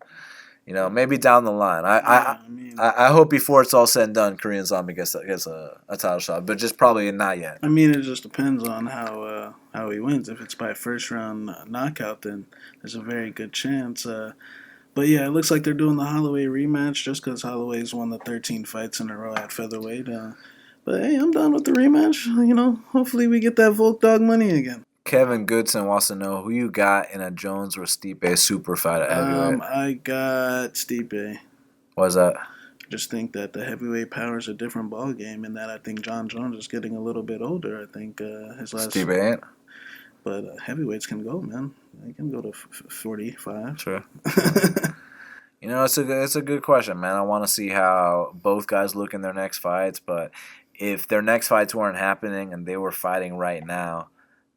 maybe down the line. I hope before it's all said and done, Korean Zombie gets a title shot, but just probably not yet. I mean, it just depends on how he wins. If it's by first round knockout, then there's a very good chance. But yeah, it looks like they're doing the Holloway rematch just because Holloway's won the 13 fights in a row at featherweight. But hey, I'm done with the rematch. Hopefully we get that Volk Dog money again. Kevin Goodson wants to know who you got in a Jones or Stipe super fight at heavyweight. I got Stipe. Why's that? I just think that the heavyweight power is a different ball game, and that I think John Jones is getting a little bit older. I think his last. Stipe ain't. But heavyweights can go, man. They can go to 45. Sure. It's a good question, man. I want to see how both guys look in their next fights, but if their next fights weren't happening and they were fighting right now,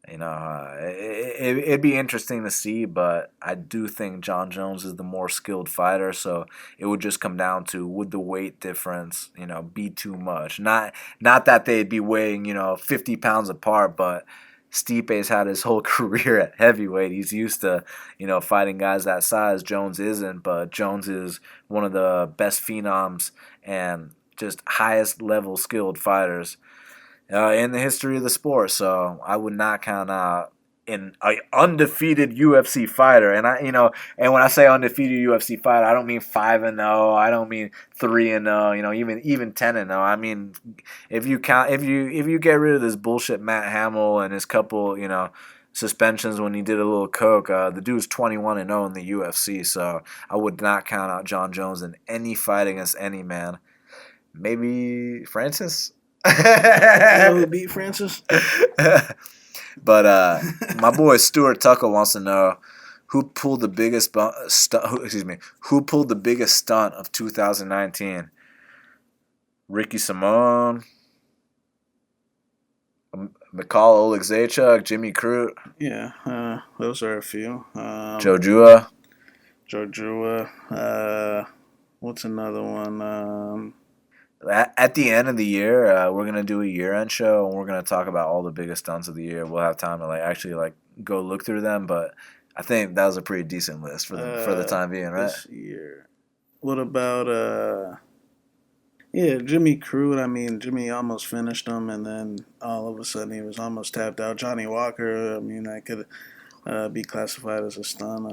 it'd be interesting to see, but I do think John Jones is the more skilled fighter, so it would just come down to would the weight difference, be too much. Not that they'd be weighing, 50 pounds apart, but Stipe's had his whole career at heavyweight. He's used to, fighting guys that size. Jones isn't, but Jones is one of the best phenoms and just highest level skilled fighters in the history of the sport. So I would not count out an undefeated UFC fighter. And and when I say undefeated UFC fighter, I don't mean 5-0. I don't mean 3-0. Even 10-0. I mean, if you get rid of this bullshit Matt Hamill and his couple, suspensions when he did a little coke, the dude's 21-0 in the UFC. So I would not count out John Jones in any fight against any man. Maybe Francis. Who beat Francis? But my boy Stuart Tucker wants to know who pulled the biggest who pulled the biggest stunt of 2019. Ricky Simon, Mikhail Oleksiejczuk, Jimmy Crute. Yeah, those are a few. Joe Jua. What's another one? At the end of the year, we're gonna do a year-end show, and we're gonna talk about all the biggest stunts of the year. We'll have time to actually go look through them, but I think that was a pretty decent list for the time being, right? This year. What about Jimmy Crute? I mean, Jimmy almost finished him, and then all of a sudden he was almost tapped out. Johnny Walker. I mean, that could be classified as a stunt.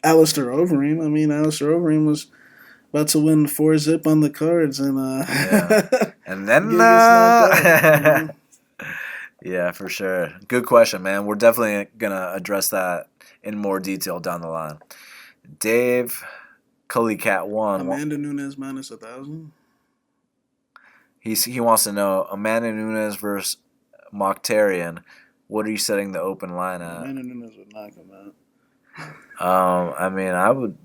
Alistair Overeem. I mean, Alistair Overeem was about to win 4-zip on the cards, and and then yeah, for sure. Good question, man. We're definitely gonna address that in more detail down the line. Dave, Cullycat 1. Amanda Nunes minus 1,000. He wants to know Amanda Nunes versus Mokhtarian. What are you setting the open line at? Amanda Nunes would knock him out. I mean, I would,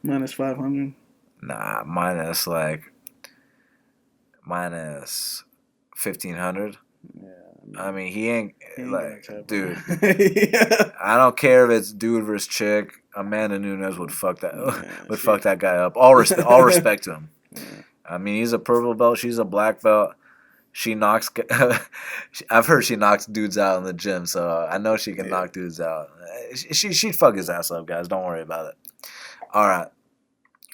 minus 500. Nah, minus 1,500. Yeah. I mean, he ain't dude. Yeah. I don't care if it's dude versus chick. Amanda Nunes would fuck that guy up. All respect to him. Yeah. I mean, he's a purple belt. She's a black belt. She knocks. I've heard she knocks dudes out in the gym, so I know she can knock dudes out. She'd fuck his ass up, guys. Don't worry about it. All right.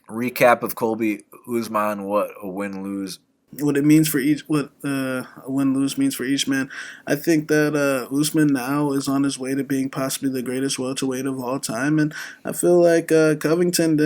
Recap of Colby Usman. What a win-lose. What it means for each, what a win-lose means for each man. I think that Usman now is on his way to being possibly the greatest welterweight of all time, and I feel like Covington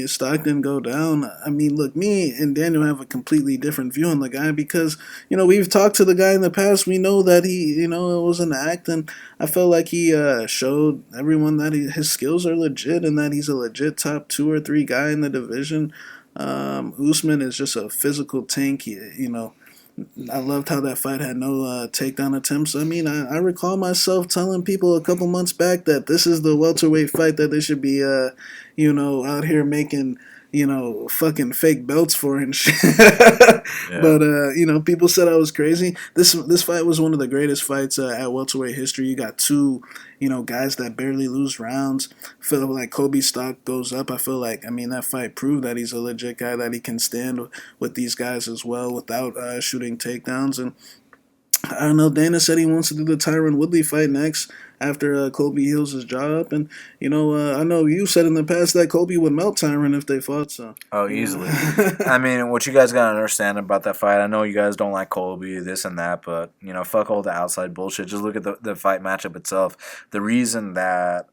stock didn't go down. I mean, look, me and Daniel have a completely different view on the guy because, we've talked to the guy in the past. We know that he, it was an act, and I felt like he showed everyone that his skills are legit and that he's a legit top 2 or 3 guy in the division. Usman is just a physical tank. I loved how that fight had no takedown attempts. I mean, I recall myself telling people a couple months back that this is the welterweight fight that they should be, out here making, fucking fake belts for and shit. Yeah. But, people said I was crazy. This fight was one of the greatest fights at welterweight history. You got 2, guys that barely lose rounds. I feel like Kobe's stock goes up. I feel like, that fight proved that he's a legit guy, that he can stand with these guys as well without shooting takedowns. And I don't know, Dana said he wants to do the Tyron Woodley fight next after Colby heals his jaw up. And, I know you said in the past that Colby would melt Tyron if they fought. So. Oh, easily. I mean, what you guys got to understand about that fight, I know you guys don't like Colby, this and that, but, fuck all the outside bullshit. Just look at the fight matchup itself. The reason that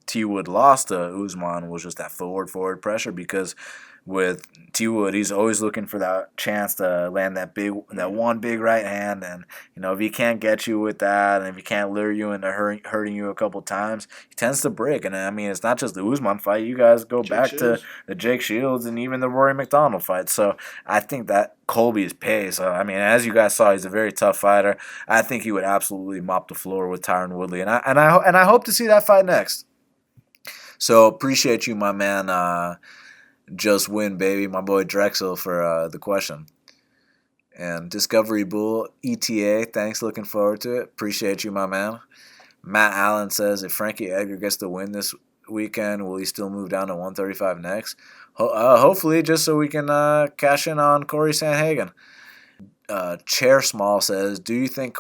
T Wood lost to Usman was just that forward pressure, because with T Wood, he's always looking for that chance to land that one big right hand, and if he can't get you with that, and if he can't lure you into hurting you a couple times, he tends to break. And I mean, it's not just the Usman fight. You guys go back to the Jake Shields and even the Rory McDonald fight. So I think that Colby's pace. I mean, as you guys saw, he's a very tough fighter. I think he would absolutely mop the floor with Tyron Woodley, and I hope to see that fight next. So appreciate you, my man. Just win, baby, my boy Drexel, for the question. And Discovery Bull ETA, thanks. Looking forward to it. Appreciate you, my man. Matt Allen says, if Frankie Edgar gets the win this weekend, will he still move down to 135 next? Hopefully, just so we can cash in on Corey Sanhagen. Chair Small says, do you think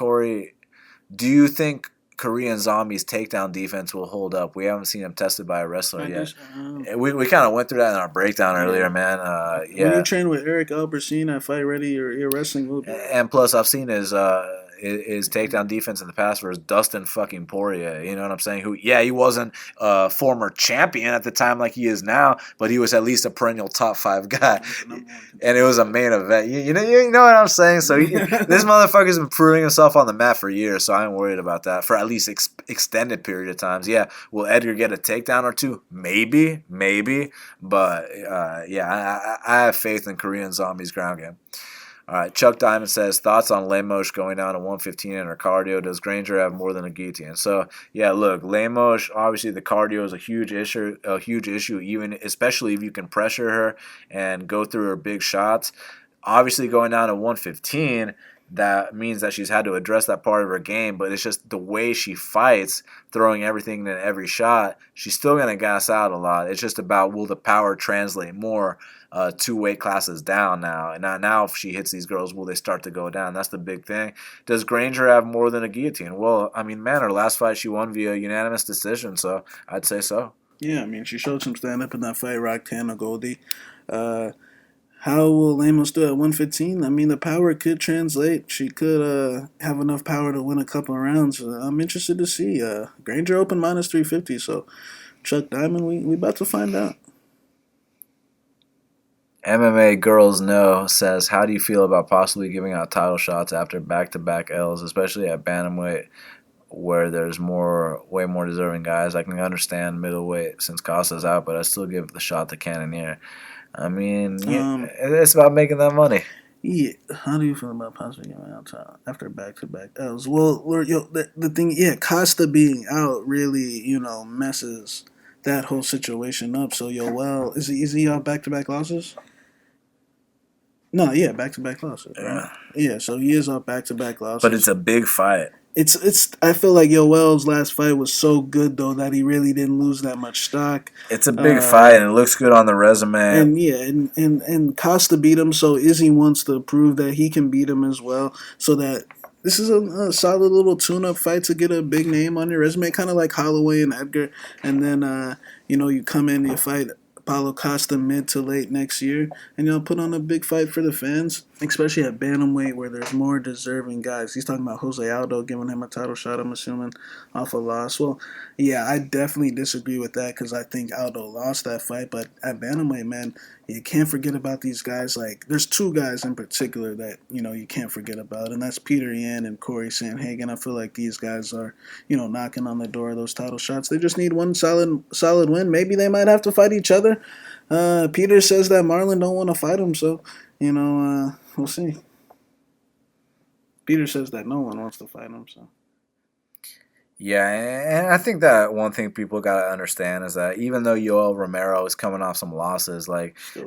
Korean Zombie's takedown defense will hold up? We haven't seen him tested by a wrestler yet. We kind of went through that in our breakdown earlier, man. When you train with Eric Albertine at Fight Ready, your wrestling will be. And plus, I've seen his takedown defense in the past versus Dustin fucking Poirier. You know what I'm saying? He wasn't a former champion at the time like he is now, but he was at least a perennial top 5 guy. And it was a main event. You know what I'm saying? So this motherfucker's been proving himself on the mat for years, so I ain't worried about that for at least extended period of times. Yeah, will Edgar get a takedown or two? Maybe. But I have faith in Korean Zombie's ground game. All right, Chuck Diamond says, thoughts on Lemos going down to 115 in her cardio. Does Granger have more than a guillotine? So, yeah, look, Lemos, obviously the cardio is a huge issue, even especially if you can pressure her and go through her big shots. Obviously, going down to 115, that means that she's had to address that part of her game, but it's just the way she fights, throwing everything in every shot, she's still going to gas out a lot. It's just about, will the power translate more 2 weight classes down now? And now if she hits these girls, will they start to go down? That's the big thing. Does Granger have more than a guillotine? Well, I mean, man, her last fight she won via unanimous decision, so I'd say so. Yeah, I mean, she showed some stand-up in that fight, rocked Hannah Goldie. How will Lemos do at 115? I mean, the power could translate. She could have enough power to win a couple of rounds. I'm interested to see. Granger open minus 350, so Chuck Diamond, we about to find out. MMA Girls Know says, how do you feel about possibly giving out title shots after back-to-back L's, especially at bantamweight, where there's way more deserving guys? I can understand middleweight since Costa's out, but I still give the shot to Cannonier. I mean, it's about making that money. Yeah, how do you feel about possibly giving out after back-to-back L's? Well, the thing, Costa being out really, messes that whole situation up. So, is he off back-to-back losses? No, back-to-back losses. Right? Yeah, so he is off back-to-back losses. But it's a big fight. It's. I feel like Yoel's last fight was so good though that he really didn't lose that much stock. It's a big fight and it looks good on the resume. And Costa beat him, so Izzy wants to prove that he can beat him as well. So that this is a solid little tune-up fight to get a big name on your resume, kind of like Holloway and Edgar. And then you come in, you fight Paulo Costa mid to late next year, and put on a big fight for the fans, especially at bantamweight where there's more deserving guys. He's talking about Jose Aldo giving him a title shot, I'm assuming, off a loss. Well, yeah, I definitely disagree with that because I think Aldo lost that fight, but at bantamweight, man, you can't forget about these guys. Like, there's 2 guys in particular that, you can't forget about, and that's Peter Yan and Corey Sanhagen. I feel like these guys are, knocking on the door of those title shots. They just need one solid win. Maybe they might have to fight each other. Peter says that Marlon don't want to fight him, so, we'll see. Peter says that no one wants to fight him, so. Yeah, and I think that one thing people got to understand is that even though Yoel Romero is coming off some losses,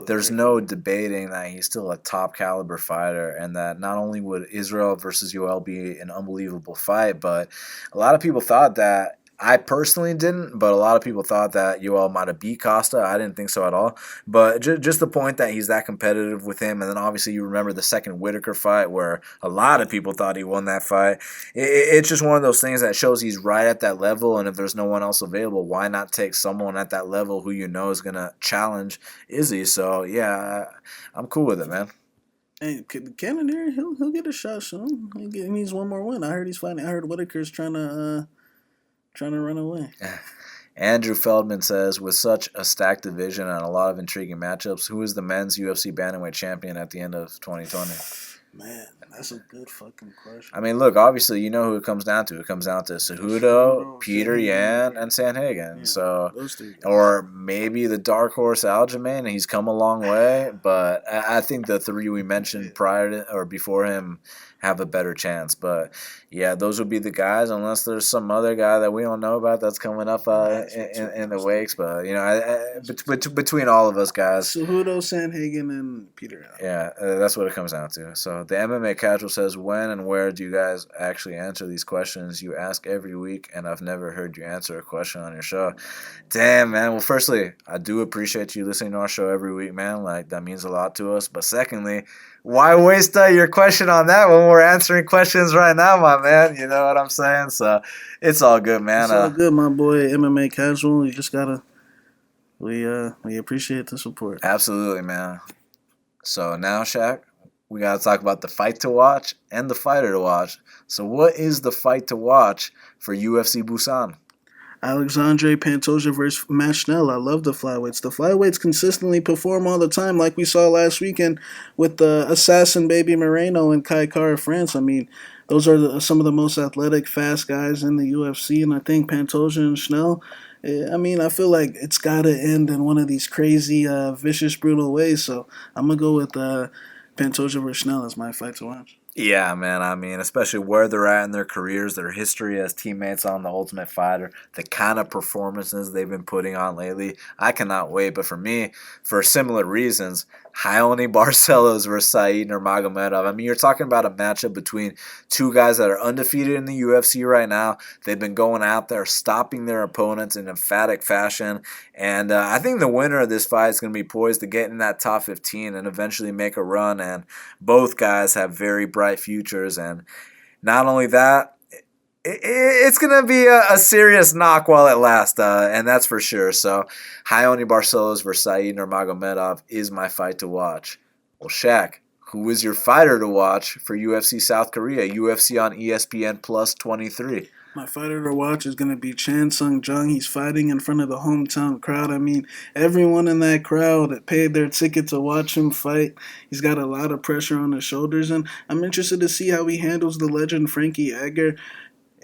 there's no debating that he's still a top caliber fighter, and that not only would Israel versus Yoel be an unbelievable fight, but a lot of people thought that, I personally didn't, but a lot of people thought that Yoel might have beat Costa. I didn't think so at all. But just the point that he's that competitive with him, and then obviously you remember the second Whitaker fight where a lot of people thought he won that fight. It's just one of those things that shows he's right at that level, and if there's no one else available, why not take someone at that level who you know is going to challenge Izzy? So, yeah, I'm cool with it, man. Hey, Cannonier, he'll get a shot soon. He needs one more win. I heard he's fighting. I heard Whitaker's trying to trying to run away. Andrew Feldman says, with such a stacked division and a lot of intriguing matchups, who is the men's UFC bantamweight champion at the end of 2020? Man, that's a good fucking question. I mean, look, obviously, you know who it comes down to. It comes down to Cejudo, Peter Yan, and Sanhagen. Yeah, so, those three guys. or maybe the dark horse Aljamain. He's come a long way, but I think the three we mentioned prior to or before him have a better chance. But yeah, those would be the guys, unless there's some other guy that we don't know about that's coming up in the wakes. But you know, between all of us guys, Cejudo, Sanhagen, and Peter. Yeah, that's what it comes down to. So the MMA Casual says, when and where do you guys actually answer these questions you ask every week, and I've never heard you answer a question on your show? Damn, man. Well, firstly, I do appreciate you listening to our show every week, man. Like, that means a lot to us. But secondly, why waste your question on that when we're answering questions right now, my man? You know what I'm saying? So it's all good, man. It's all good, my boy. MMA Casual. You just gotta. We appreciate the support. Absolutely, man. So now, Shaq, we got to talk about the fight to watch and the fighter to watch. So what is the fight to watch for UFC Busan? Alexandre Pantoja versus Schnell. I love the flyweights. The flyweights consistently perform all the time, like we saw last weekend with the assassin baby Moreno and Kai Kara France. I mean, those are some of the most athletic, fast guys in the UFC, and I think Pantoja and Schnell, I mean, I feel like it's got to end in one of these crazy, vicious, brutal ways. So I'm going to go with Pantoja versus Schnell as my fight to watch. Yeah, man. I mean, especially where they're at in their careers, their history as teammates on The Ultimate Fighter, the kind of performances they've been putting on lately. I cannot wait. But for me, for similar reasons, Heili Barcelos versus Said Nurmagomedov. I mean, you're talking about a matchup between two guys that are undefeated in the UFC right now. They've been going out there, stopping their opponents in emphatic fashion. And I think the winner of this fight is going to be poised to get in that top 15 and eventually make a run. And both guys have very bright futures. And not only that, it's going to be a serious knock while it lasts, and that's for sure. So, Heili Barcelos versus Said Nurmagomedov is my fight to watch. Well, Shaq, who is your fighter to watch for UFC South Korea, UFC on ESPN Plus 23? My fighter to watch is going to be Seung Jung. He's fighting in front of the hometown crowd. I mean, everyone in that crowd that paid their ticket to watch him fight. He's got a lot of pressure on his shoulders, and I'm interested to see how he handles the legend Frankie Edgar.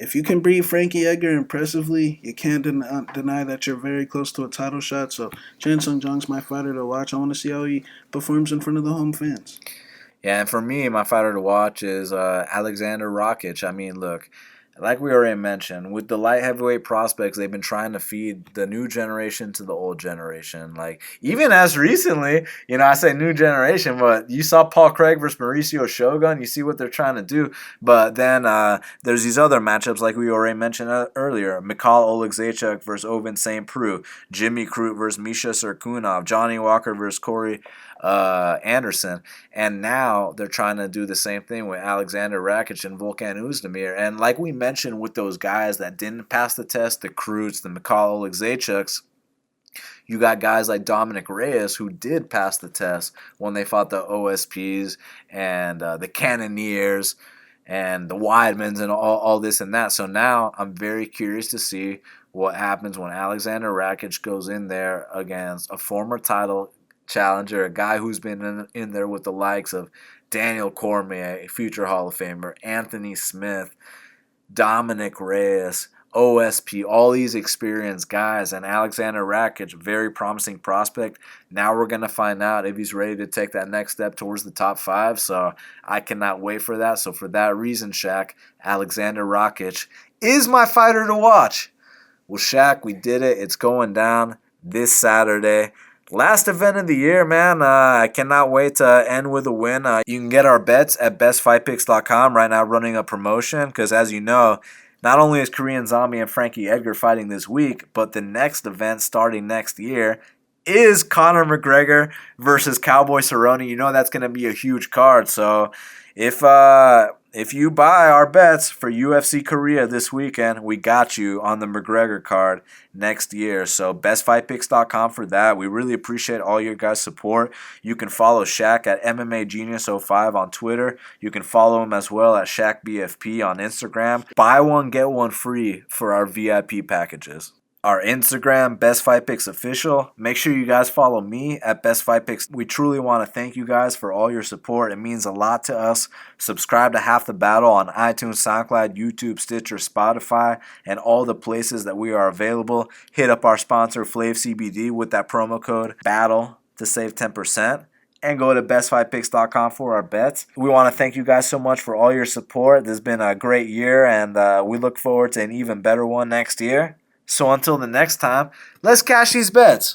If you can beat Frankie Edgar impressively, you can't deny that you're very close to a title shot. So, Seung Jung's my fighter to watch. I want to see how he performs in front of the home fans. Yeah, and for me, my fighter to watch is Alexander Rakic. I mean, look, like we already mentioned, with the light heavyweight prospects, they've been trying to feed the new generation to the old generation. Like, even as recently, I say new generation, but you saw Paul Craig versus Mauricio Shogun. You see what they're trying to do. But then there's these other matchups, like we already mentioned earlier. Mikhail Oleksiejczuk versus Ovince St. Preux. Jimmy Crute versus Misha Serkunov. Johnny Walker versus Corey Anderson, and now they're trying to do the same thing with Alexander Rakic and Volkan Oezdemir. And like we mentioned with those guys that didn't pass the test, the Crutes, the Mikhail Oleksiejczuks, you got guys like Dominic Reyes who did pass the test when they fought the OSPs and the Cannoneers and the Weidmans and all this and that. So now I'm very curious to see what happens when Alexander Rakic goes in there against a former title challenger, a guy who's been in there with the likes of Daniel Cormier, a future Hall of Famer, Anthony Smith, Dominic Reyes, OSP, all these experienced guys, and Alexander Rakic, very promising prospect. Now we're going to find out if he's ready to take that next step towards the top 5, so I cannot wait for that. So for that reason, Shaq, Alexander Rakic is my fighter to watch. Well, Shaq, we did it. It's going down this Saturday. Last event of the year, man. I cannot wait to end with a win. You can get our bets at bestfightpicks.com right now, running a promotion, because as you know, not only is Korean Zombie and Frankie Edgar fighting this week, but the next event starting next year is Conor McGregor versus Cowboy Cerrone. You know that's going to be a huge card. So if if you buy our bets for UFC Korea this weekend, we got you on the McGregor card next year. So bestfightpicks.com for that. We really appreciate all your guys' support. You can follow Shaq at MMA Genius 05 on Twitter. You can follow him as well at ShaqBFP on Instagram. Buy one, get one free for our VIP packages. Our Instagram, Best Fight Picks Official. Make sure you guys follow me at Best Fight Picks. We truly want to thank you guys for all your support. It means a lot to us. Subscribe to Half the Battle on iTunes, SoundCloud, YouTube, Stitcher, Spotify, and all the places that we are available. Hit up our sponsor, Flav CBD, with that promo code BATTLE to save 10%. And go to bestfightpicks.com for our bets. We want to thank you guys so much for all your support. This has been a great year, and we look forward to an even better one next year. So until the next time, let's cash these bets.